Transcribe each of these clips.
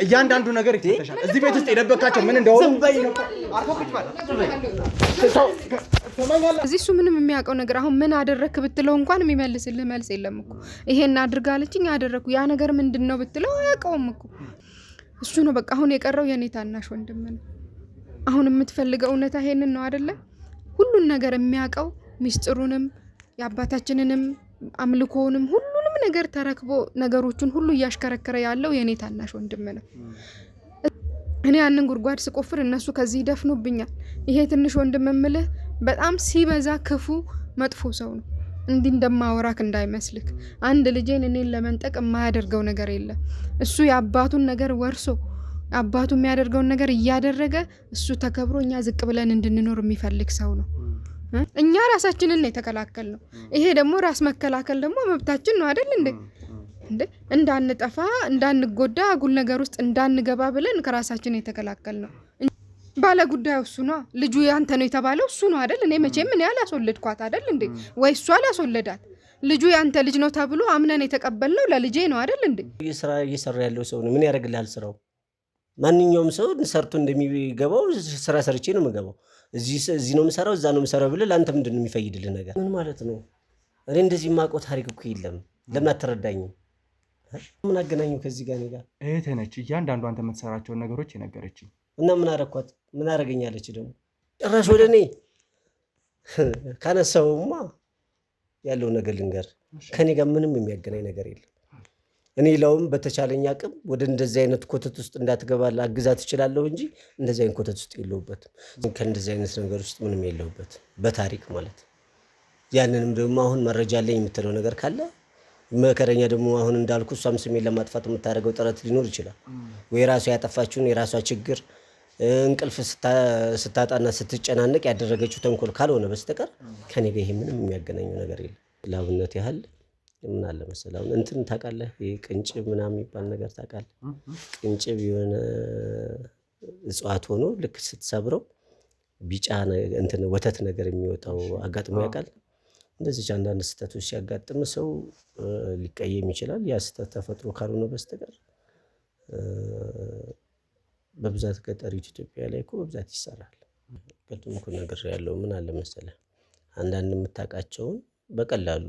እያንዳንዱ ነገር ይፈተሻል። እዚህ ቤት ውስጥ የደበቃቸው ምን እንደሆነ እዚህ እሱ ምንም የሚያውቀው ነገር አሁን ምን አደረክ ብትለው እንኳን የሚመልስልህ መልስ የለም እኮ። ይሄን አድርጋለችኝ አደረኩ ያ ነገር ምንድነው ብትለው አያውቀውም እኮ። እሱ ነው በቃ አሁን የቀረው የኔ ታናሽ ወንድም ነው። አሁን የምትፈልገው እውነታ ይሄንን ነው አይደለ? ሁሉን ነገር የሚያውቀው ሚስጥሩንም የአባታችንንም አምልኮውንም ሁሉንም ነገር ተረክቦ ነገሮችን ሁሉ እያሽከረከረ ያለው የኔ ታናሽ ወንድም ነው። እኔ ያንን ጉድጓድ ስቆፍር እነሱ ከዚህ ደፍኑብኛል። ይሄ ትንሽ ወንድም ምልህ በጣም ሲበዛ ክፉ መጥፎ ሰው ነው። እንዲህ እንደማወራክ እንዳይመስልክ። አንድ ልጄን እኔን ለመንጠቅ የማያደርገው ነገር የለም። እሱ የአባቱን ነገር ወርሶ አባቱ የሚያደርገውን ነገር እያደረገ እሱ ተከብሮ እኛ ዝቅ ብለን እንድንኖር የሚፈልግ ሰው ነው። እኛ ራሳችንን ነው የተከላከልነው። ይሄ ደግሞ ራስ መከላከል ደግሞ መብታችን ነው አይደል እንዴ? እንዳንጠፋ እንዳንጎዳ አጉል ነገር ውስጥ እንዳንገባ ብለን ከራሳችን የተከላከልነው። ባለ ጉዳዩ እሱ ነው። ልጁ ያንተ ነው የተባለው እሱ ነው አይደል? እኔ መቼም ምን ያላስወለድኳት አይደል እንዴ? ወይ እሷ አላስወለዳት። ልጁ ያንተ ልጅ ነው ተብሎ አምነን የተቀበልነው ለልጄ ነው አይደል እንዴ? ስራ እየሰራ ያለው ሰው ነው። ምን ያደርግልሃል ስራው? ማንኛውም ሰው ሰርቶ እንደሚገባው ስራ ሰርቼ ነው የምገባው። እዚህ ነው የምሰራው እዛ ነው የምሰራው ብለህ ለአንተ ምንድን ነው የሚፈይድልህ ነገር? ምን ማለት ነው? እኔ እንደዚህ የማውቀው ታሪክ እኮ የለም። ለምን አትረዳኝም? ምን አገናኘው ከዚህ ጋር? እኔ ጋር እህትህ ነች እያንዳንዱ አንተ የምትሰራቸውን ነገሮች የነገረችኝ። እና ምን አረኳት? ምን አረገኛለች ደግሞ? ጭራሽ ወደ እኔ ካነሳውማ ያለው ነገር ልንገር። ከኔ ጋር ምንም የሚያገናኝ ነገር የለም። እኔ ለውም በተቻለኝ አቅም ወደ እንደዚህ አይነት ኮተት ውስጥ እንዳትገባ አግዛት እችላለሁ እንጂ እንደዚህ አይነት ኮተት ውስጥ የለሁበትም። ከእንደዚህ አይነት ነገር ውስጥ ምንም የለሁበትም በታሪክ ማለት። ያንንም ደግሞ አሁን መረጃ አለኝ የምትለው ነገር ካለ መከረኛ ደግሞ አሁን እንዳልኩ እሷም ስሜን ለማጥፋት የምታደርገው ጥረት ሊኖር ይችላል። ወይ ራሷ ያጠፋችውን የራሷ ችግር እንቅልፍ ስታጣና ስትጨናነቅ ያደረገችው ተንኮል ካልሆነ በስተቀር ከኔ ጋር ይሄ ምንም የሚያገናኘው ነገር የለም። ለአብነት ያህል ምን አለ መሰለህ አሁን እንትን ታውቃለህ፣ ቅንጭብ ምናምን የሚባል ነገር ታውቃለህ? ቅንጭብ የሆነ እጽዋት ሆኖ ልክ ስትሰብረው ቢጫ እንትን ወተት ነገር የሚወጣው አጋጥሞ ያውቃል? እንደዚህ አንዳንድ ስህተቶች ሲያጋጥም ሰው ሊቀየም ይችላል። ያ ስህተት ተፈጥሮ ካልሆነ በስተቀር በብዛት ገጠሪቱ ኢትዮጵያ ላይ እኮ በብዛት ይሰራል። ቅድም እኮ ነገር ያለው ምን አለ መሰለህ አንዳንድ የምታውቃቸውን በቀላሉ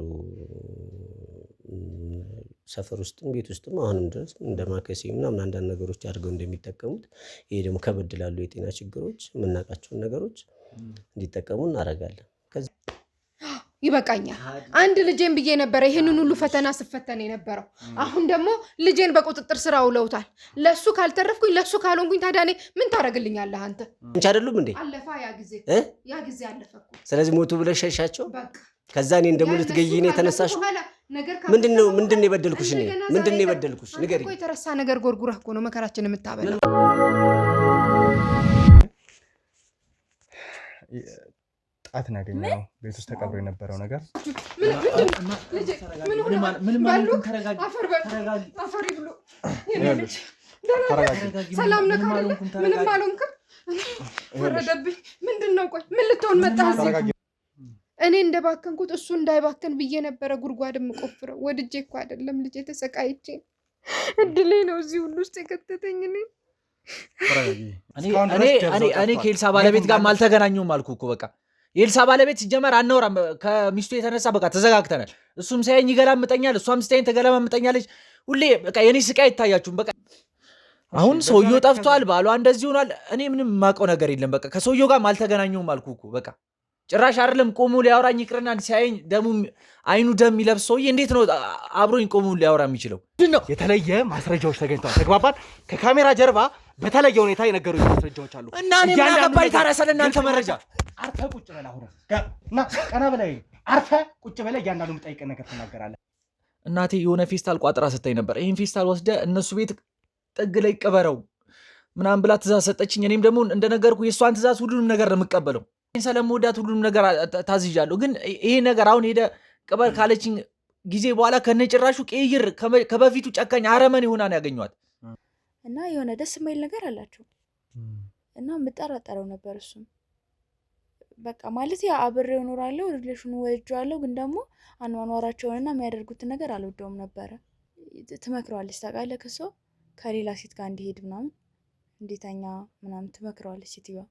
ሰፈር ውስጥም ቤት ውስጥም አሁንም ድረስ እንደማከሴ ምናምን አንዳንድ ነገሮች አድርገው እንደሚጠቀሙት ይሄ ደግሞ ከበድ ላሉ የጤና ችግሮች የምናውቃቸውን ነገሮች እንዲጠቀሙ እናደርጋለን። ይበቃኛል። አንድ ልጄን ብዬ ነበር ይሄንን ሁሉ ፈተና ስፈተን የነበረው። አሁን ደግሞ ልጄን በቁጥጥር ስር አውለውታል። ለሱ ካልተረፍኩኝ ለሱ ካልሆንኩኝ ታዲያ እኔ ምን ታደርግልኛለህ አንተ? እንቻ አይደሉም እንዴ? አለፋ ያ ጊዜ አለፈኩ። ስለዚህ ሞቱ ብለሽ ሸሻቸው። ከዛ እኔ እንደሙ ልትገይኝ ነው የተነሳሽው። ምንድነው የበደልኩሽ? እኔ ምንድነው የበደልኩሽ? ንገሪኝ። እኮ የተረሳ ነገር ጎርጉረህ እኮ ነው መከራችን የምታበላው። ጣት ናገኘው ቤት ውስጥ ተቀብሮ የነበረው ነገር ሰላም ነህ? ምንም አልሆንክም። ወረደብኝ። ምንድነው? ቆይ ምን ልትሆን መጣህ? እኔ እንደባከንኩት እሱ እንዳይባከን ብዬ ነበረ ጉድጓድ የምቆፍረው። ወድጄ እኮ አይደለም ልጄ ተሰቃይቼ እድሌ ነው እዚህ ሁሉ ውስጥ የከተተኝ። እኔ ከኤልሳ ባለቤት ጋር አልተገናኘሁም አልኩ እኮ በቃ። የኤልሳ ባለቤት ሲጀመር አናወራም። ከሚስቱ የተነሳ በቃ ተዘጋግተናል። እሱም ሳይኝ ይገላምጠኛል፣ እሷም ስታይኝ ተገላምጠኛለች። ሁሌ በቃ የኔ ስቃይ አይታያችሁም። በቃ አሁን ሰውየው ጠፍቷል፣ ባሏ እንደዚህ ሆኗል። እኔ ምንም የማውቀው ነገር የለም። በቃ ከሰውየው ጋር አልተገናኘሁም አልኩ እኮ በቃ። ጭራሽ አይደለም ቆሞ ሊያወራኝ ይቅርና ሲያየኝ ደሙ አይኑ ደም የሚለብስ ሰውዬ እንዴት ነው አብሮኝ ቆሞ ሊያወራ የሚችለው? የተለየ ማስረጃዎች ተገኝተዋል። ተግባባን? ከካሜራ ጀርባ በተለየ ሁኔታ የነገሩኝ ማስረጃዎች አሉ። እና እኔ ምን አገባኝ ታዲያ ስለእናንተ መረጃ? አርፈህ ቁጭ በል። አሁን እና ቀና በላይ አርፈህ ቁጭ በል። እያንዳንዱ የምጠይቅህ ነገር ትናገራለህ። እናቴ የሆነ ፌስታል ቋጥራ ስታኝ ነበር። ይህን ፌስታል ወስደህ እነሱ ቤት ጥግ ላይ ቅበረው ምናምን ብላ ትእዛዝ ሰጠችኝ። እኔም ደግሞ እንደነገርኩ የእሷን ትእዛዝ ሁሉንም ነገር ነው የምቀበለው። ስለምወዳት ሁሉንም ነገር ታዝዣለሁ። ግን ይሄ ነገር አሁን ሄደ ቅበር ካለችኝ ጊዜ በኋላ ከነጭራሹ ቀይር ከበፊቱ ጨካኝ አረመን ሆና ነው ያገኘኋት። እና የሆነ ደስ የማይል ነገር አላቸው እና የምጠራጠረው ነበር። እሱም በቃ ማለት ያ አብሬው እኖራለሁ ሪሌሽኑ ወድጄዋለሁ፣ ግን ደግሞ አኗኗራቸውንና የሚያደርጉትን ነገር አልወደውም ነበረ። ትመክረዋለች ታውቃለህ ከሷ ከሌላ ሴት ጋር እንዲሄድ ምናምን እንዴተኛ ምናምን ትመክረዋለች ሴትዮዋ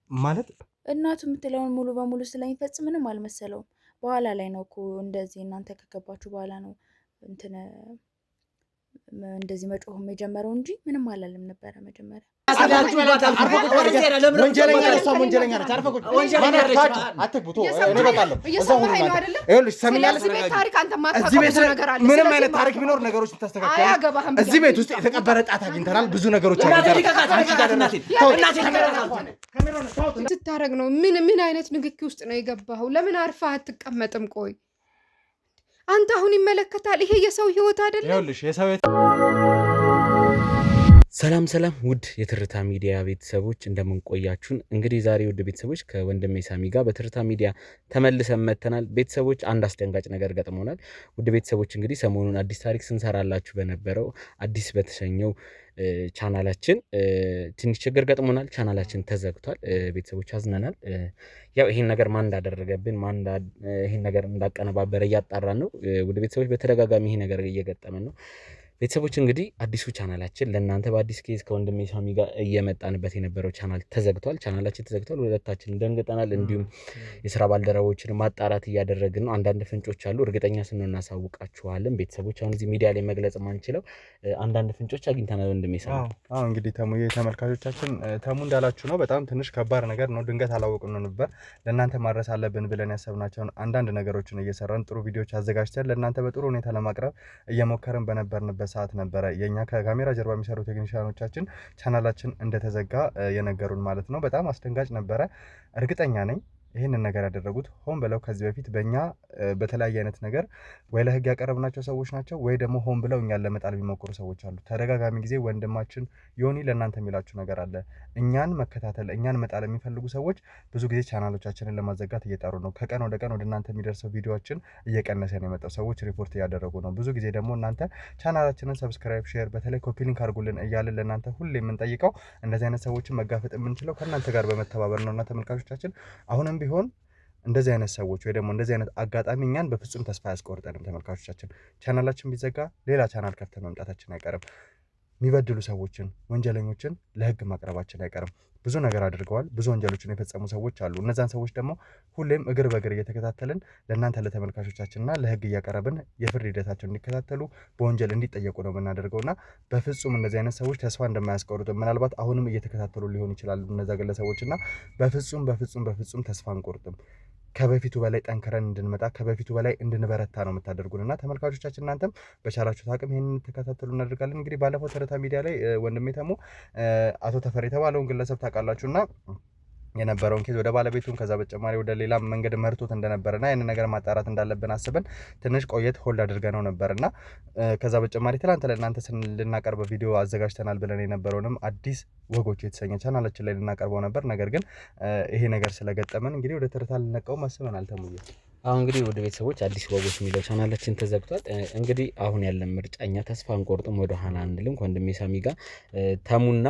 ማለት እናቱ የምትለውን ሙሉ በሙሉ ስለሚፈጽም ምንም አልመሰለውም በኋላ ላይ ነው እኮ እንደዚህ እናንተ ከገባችሁ በኋላ ነው እንትን እንደዚህ መጮህም የጀመረው እንጂ ምንም አላለም ነበረ መጀመሪያ ወንጀለኛ ነች ወንጀለኛ ነች አርፈቁት ወንጀለኛ አትግቡት እኔ በቃለሁ እዛው ሁሉ ማለት ይኸውልሽ ሰሚኛለሽ ታሪክ አንተ ማታውቀው ነገር አለ ምንም አይነት ታሪክ ቢኖር ነገሮች ተስተካክለዋል እዚህ ቤት ውስጥ የተቀበረ ጣት አግኝተናል ብዙ ነገሮች አግኝተናል ስታረግ ነው ምን አይነት ንግግር ውስጥ ነው የገባኸው ለምን አርፋ አትቀመጥም ቆይ አንተ አሁን ይመለከታል ይሄ የሰው ህይወት አይደለም ይኸውልሽ የሰው ሰላም ውድ የትርታ ሚዲያ ቤተሰቦች እንደምን ቆያችሁን እንግዲህ ዛሬ ውድ ቤተሰቦች ከወንድሜ ሳሚ ጋር በትርታ ሚዲያ ተመልሰን መተናል ቤተሰቦች አንድ አስደንጋጭ ነገር ገጥሞናል ውድ ቤተሰቦች እንግዲህ ሰሞኑን አዲስ ታሪክ ስንሰራላችሁ በነበረው አዲስ በተሰኘው ቻናላችን ትንሽ ችግር ገጥሞናል ቻናላችን ተዘግቷል ቤተሰቦች አዝነናል ያው ይሄን ነገር ማን እንዳደረገብን ይሄን ነገር እንዳቀነባበረ ያጣራን ነው ውድ ቤተሰቦች በተደጋጋሚ ይሄ ነገር እየገጠመን ነው ቤተሰቦች እንግዲህ አዲሱ ቻናላችን ለእናንተ በአዲስ ኬዝ ከወንድሜ ሳሚ ጋር እየመጣንበት የነበረው ቻናል ተዘግቷል ቻናላችን ተዘግቷል ሁለታችን ደንግጠናል እንዲሁም የሥራ ባልደረቦችን ማጣራት እያደረግን ነው አንዳንድ ፍንጮች አሉ እርግጠኛ ስንሆን እናሳውቃችኋለን ቤተሰቦች አሁን እዚህ ሚዲያ ላይ መግለጽ ማንችለው አንዳንድ ፍንጮች አግኝተናል ወንድሜ ሳሚ እንግዲህ ተሙዬ ተመልካቾቻችን ተሙ እንዳላችሁ ነው በጣም ትንሽ ከባድ ነገር ነው ድንገት አላወቅነው ነበር ለእናንተ ማድረስ አለብን ብለን ያሰብናቸውን አንዳንድ ነገሮችን እየሰራን ጥሩ ቪዲዮዎች አዘጋጅተን ለእናንተ በጥሩ ሁኔታ ለማቅረብ እየሞከርን በነበርንበት ሰዓት ነበረ የኛ ከካሜራ ጀርባ የሚሰሩ ቴክኒሻኖቻችን ቻናላችን እንደተዘጋ የነገሩን ማለት ነው በጣም አስደንጋጭ ነበረ እርግጠኛ ነኝ ይሄንን ነገር ያደረጉት ሆን ብለው ከዚህ በፊት በእኛ በተለያየ አይነት ነገር ወይ ለህግ ያቀረብናቸው ሰዎች ናቸው ወይ ደግሞ ሆን ብለው እኛን ለመጣል የሚሞክሩ ሰዎች አሉ ተደጋጋሚ ጊዜ ወንድማችን ዮኒ ለእናንተ የሚላችሁ ነገር አለ እኛን መከታተል እኛን መጣል የሚፈልጉ ሰዎች ብዙ ጊዜ ቻናሎቻችንን ለማዘጋት እየጣሩ ነው ከቀን ወደ ቀን ወደ እናንተ የሚደርሰው ቪዲዮዎችን እየቀነሰ ነው የመጣው ሰዎች ሪፖርት እያደረጉ ነው ብዙ ጊዜ ደግሞ እናንተ ቻናላችንን ሰብስክራይብ ሼር በተለይ ኮፒ ሊንክ አድርጉልን እያልን ለእናንተ ሁሌ የምንጠይቀው እንደዚህ አይነት ሰዎችን መጋፈጥ የምንችለው ከእናንተ ጋር በመተባበር ነውና ተመልካቾቻችን አሁንም ቢሆን እንደዚህ አይነት ሰዎች ወይ ደግሞ እንደዚህ አይነት አጋጣሚ እኛን በፍጹም ተስፋ ያስቆርጠንም ተመልካቾቻችን ቻናላችን ቢዘጋ ሌላ ቻናል ከፍተን መምጣታችን አይቀርም የሚበድሉ ሰዎችን ወንጀለኞችን ለህግ ማቅረባችን አይቀርም ብዙ ነገር አድርገዋል ብዙ ወንጀሎችን የፈጸሙ ሰዎች አሉ እነዛን ሰዎች ደግሞ ሁሌም እግር በእግር እየተከታተልን ለእናንተ ለተመልካቾቻችንና ለህግ እያቀረብን የፍርድ ሂደታቸውን እንዲከታተሉ በወንጀል እንዲጠየቁ ነው የምናደርገውና በፍጹም እንደዚህ አይነት ሰዎች ተስፋ እንደማያስቆርጡ ምናልባት አሁንም እየተከታተሉ ሊሆን ይችላል እነዛ ግለሰቦችና በፍጹም ተስፋ አንቆርጥም ከበፊቱ በላይ ጠንከረን እንድንመጣ ከበፊቱ በላይ እንድንበረታ ነው የምታደርጉንና ተመልካቾቻችን እናንተም በቻላችሁት አቅም ይሄንን ተከታተሉ እናደርጋለን እንግዲህ ባለፈው ትርታ ሚዲያ ላይ ወንድሜ ተሙ አቶ ተፈሪ የተባለውን ግለሰብ ታውቃላችሁና የነበረውን ኬዝ ወደ ባለቤቱን ከዛ በተጨማሪ ወደ ሌላ መንገድ መርቶት እንደነበርና ያን ነገር ማጣራት እንዳለብን አስበን ትንሽ ቆየት ሆልድ አድርገነው ነበርና ከዛ በተጨማሪ ትላንት ለእናንተ ልናቀርብ ቪዲዮ አዘጋጅተናል ብለን የነበረውንም አዲስ ወጎች የተሰኘ ቻናላችን ላይ ልናቀርበው ነበር ነገር ግን ይሄ ነገር ስለገጠመን እንግዲህ ወደ ትርታ ልንነቀው ማስበናል ተሙዬ አሁን እንግዲህ ወደ ቤተሰቦች አዲስ ወጎች የሚለው ቻናላችን ተዘግቷል እንግዲህ አሁን ያለን ምርጫኛ ተስፋ አንቆርጥም ወደ ኋላ አንልም ወንድሜ ሳሚ ጋር ተሙና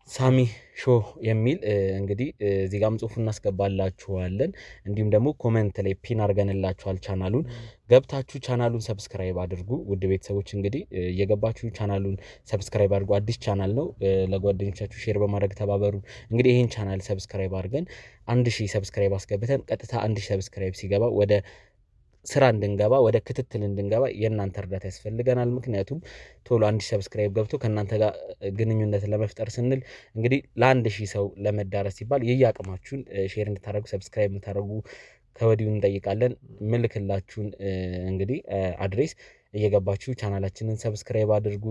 ሳሚ ሾ የሚል እንግዲህ እዚህ ጋርም ጽሁፍ እናስገባላችኋለን እንዲሁም ደግሞ ኮሜንት ላይ ፒን አድርገንላችኋል ቻናሉን ገብታችሁ ቻናሉን ሰብስክራይብ አድርጉ ውድ ቤተሰቦች እንግዲህ የገባችሁ ቻናሉን ሰብስክራይብ አድርጉ አዲስ ቻናል ነው ለጓደኞቻችሁ ሼር በማድረግ ተባበሩ እንግዲህ ይሄን ቻናል ሰብስክራይብ አድርገን 1000 ሰብስክራይብ አስገብተን ቀጥታ 1000 ሰብስክራይብ ሲገባ ወደ ስራ እንድንገባ ወደ ክትትል እንድንገባ የእናንተ እርዳታ ያስፈልገናል ምክንያቱም ቶሎ 1000 ሰብስክራይብ ገብቶ ከእናንተ ጋር ግንኙነት ለመፍጠር ስንል እንግዲህ ለ1000 ሰው ለመዳረስ ሲባል የያቅማችሁን ሼር እንድታደርጉ ሰብስክራይብ እንድታደርጉ ከወዲሁ እንጠይቃለን ምልክላችሁን እንግዲህ አድሬስ እየገባችሁ ቻናላችንን ሰብስክራይብ አድርጉ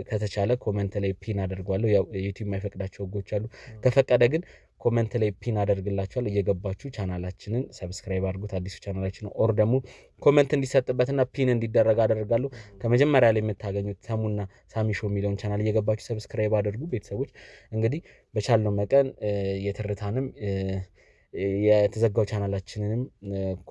ከተቻለ ኮሜንት ላይ ፒን አድርጓለሁ ያው ዩቲዩብ የማይፈቅዳቸው ህጎች አሉ ከፈቀደ ግን ኮሜንት ላይ ፒን አደርግላችኋል እየገባችሁ ቻናላችንን ሰብስክራይብ አድርጉት አዲሱ ቻናላችን ኦር ደግሞ ኮሜንት እንዲሰጥበትና ፒን እንዲደረግ አደርጋለሁ ከመጀመሪያ ላይ የምታገኙት ተሙና ሳሚ ሾው የሚለውን ቻናል እየገባችሁ ሰብስክራይብ አድርጉ ቤተሰቦች እንግዲህ በቻልነው መቀን የትርታንም የተዘጋው ቻናላችንንም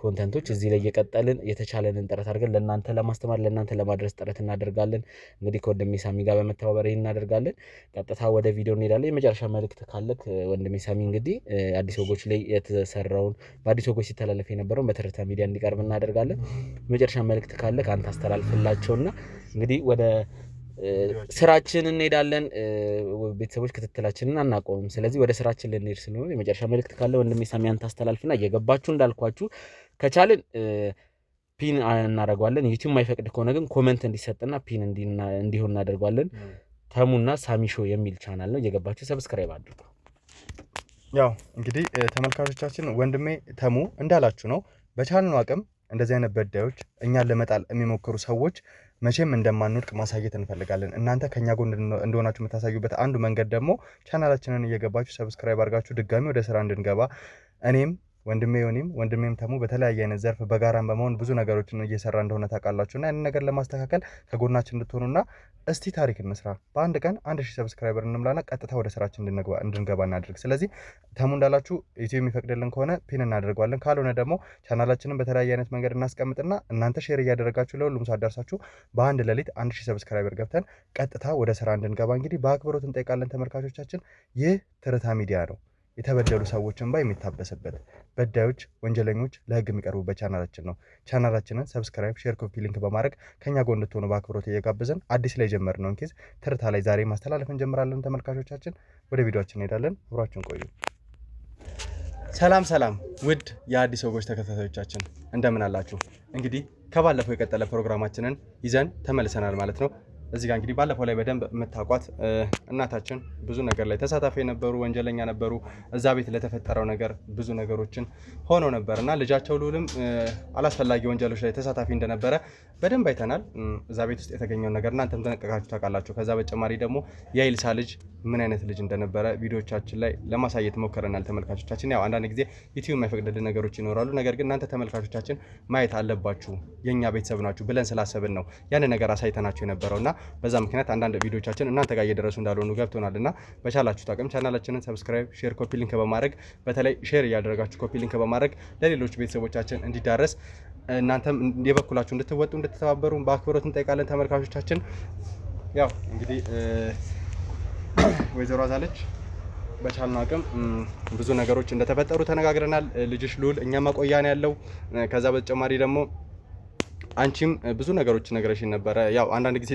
ኮንተንቶች እዚህ ላይ እየቀጠልን የተቻለንን ጥረት አድርገን ለእናንተ ለማስተማር ለእናንተ ለማድረስ ጥረት እናደርጋለን። እንግዲህ ከወንድሜ ሳሚ ጋር በመተባበር ይሄን እናደርጋለን። ቀጥታ ወደ ቪዲዮ እንሄዳለን። የመጨረሻ መልእክት ካለክ ወንድሜ ሳሚ እንግዲህ አዲስ ወጎች ላይ የተሰራውን በአዲስ ወጎች ሲተላለፍ የነበረውን በትርታ ሚዲያ እንዲቀርብ እናደርጋለን። የመጨረሻ መልእክት ካለክ አንተ አስተላልፍላቸውና እንግዲህ ወደ ስራችን እንሄዳለን። ቤተሰቦች ክትትላችንን አናቆምም። ስለዚህ ወደ ስራችን ልንሄድ ስለሆነ የመጨረሻ መልእክት ካለ ወንድሜ ሳሚ አንተ አስተላልፍና እየገባችሁ እንዳልኳችሁ ከቻልን ፒን እናደርገዋለን። ዩቲዩብ ማይፈቅድ ከሆነ ግን ኮመንት እንዲሰጥና ፒን እንዲሆን እናደርገዋለን። ተሙና ሳሚ ሾው የሚል ቻናል ነው። እየገባችሁ ሰብስክራይብ አድርጉ። ያው እንግዲህ ተመልካቾቻችን ወንድሜ ተሙ እንዳላችሁ ነው። በቻልነው አቅም እንደዚህ አይነት በዳዮች እኛን ለመጣል የሚሞክሩ ሰዎች መቼም እንደማንወድቅ ማሳየት እንፈልጋለን። እናንተ ከኛ ጎን እንደሆናችሁ የምታሳዩበት አንዱ መንገድ ደግሞ ቻናላችንን እየገባችሁ ሰብስክራይብ አድርጋችሁ ድጋሚ ወደ ስራ እንድንገባ እኔም ወንድሜም ተሙ በተለያየ አይነት ዘርፍ በጋራም በመሆን ብዙ ነገሮችን እየሰራ እንደሆነ ታውቃላችሁና ያንን ነገር ለማስተካከል ከጎናችን እንድትሆኑና እስቲ ታሪክ እንስራ። በአንድ ቀን 1000 ሰብስክራይበር እንምላና ቀጥታ ወደ ስራችን እንድንገባ እናድርግ። ስለዚህ ተሙ እንዳላችሁ ዩቲዩብ የሚፈቅድልን ከሆነ ፒን እናደርገዋለን። ካልሆነ ደግሞ ቻናላችንን በተለያየ አይነት መንገድ እናስቀምጥና እናንተ ሼር እያደረጋችሁ ለሁሉም ሰው አዳርሳችሁ በአንድ ሌሊት 1000 ሰብስክራይበር ገብተን ቀጥታ ወደ ስራ እንድንገባ እንግዲህ በአክብሮት እንጠይቃለን። ተመልካቾቻችን ይህ ትርታ ሚዲያ ነው። የተበደሉ ሰዎችን እንባ የሚታበስበት በዳዮች፣ ወንጀለኞች ለህግ የሚቀርቡበት ቻናላችን ነው። ቻናላችንን ሰብስክራይብ፣ ሼር፣ ኮፒ ሊንክ በማድረግ ከኛ ጎን እንድትሆኑ በአክብሮት እየጋበዝን አዲስ ላይ ጀመርነውን ኬዝ ትርታ ላይ ዛሬ ማስተላለፍ እንጀምራለን። ተመልካቾቻችን ወደ ቪዲዮአችን እንሄዳለን። አብራችሁን ቆዩ። ሰላም ውድ የአዲስ ወጎች ተከታታዮቻችን እንደምን አላችሁ? እንግዲህ ከባለፈው የቀጠለ ፕሮግራማችንን ይዘን ተመልሰናል ማለት ነው። እዚህ ጋር እንግዲህ ባለፈው ላይ በደንብ የምታውቋት እናታችን ብዙ ነገር ላይ ተሳታፊ የነበሩ ወንጀለኛ ነበሩ። እዛ ቤት ለተፈጠረው ነገር ብዙ ነገሮችን ሆኖ ነበርና ልጃቸው ልዑልም አላስፈላጊ ወንጀሎች ላይ ተሳታፊ እንደነበረ በደንብ አይተናል። እዛ ቤት ውስጥ የተገኘውን ነገር እናንተም ተነቀቃችሁ ታውቃላችሁ። ከዛ በተጨማሪ ደግሞ የኤልሳ ልጅ ምን አይነት ልጅ እንደነበረ ቪዲዮቻችን ላይ ለማሳየት ሞከረናል። ተመልካቾቻችን ያው አንዳንድ ጊዜ ዩቲዩብ የማይፈቅድልን ነገሮች ይኖራሉ። ነገር ግን እናንተ ተመልካቾቻችን ማየት አለባችሁ፣ የኛ ቤተሰብ ናችሁ ብለን ስላሰብን ነው ያን ነገር አሳይተናችሁ የነበረውና በዛ ምክንያት አንዳንድ ቪዲዮቻችን እናንተ ጋር እየደረሱ እንዳልሆኑ ገብቶናልና በቻላችሁ ታቅም ቻናላችንን ሰብስክራይብ፣ ሼር፣ ኮፒ ሊንክ በማድረግ በተለይ ሼር እያደረጋችሁ ኮፒ ሊንክ በማድረግ ለሌሎች ቤተሰቦቻችን እንዲዳረስ እናንተም የበኩላችሁ እንድትወጡ እንድትተባበሩ በአክብሮት እንጠይቃለን። ተመልካቾቻችን ያው እንግዲህ ወይዘሮ አዛለች በቻልነው አቅም ብዙ ነገሮች እንደተፈጠሩ ተነጋግረናል። ልጅሽ ልዑል እኛ ማቆያ ነው ያለው። ከዛ በተጨማሪ ደግሞ አንቺም ብዙ ነገሮች ነግረሽኝ ነበረ። ያው አንዳንድ ጊዜ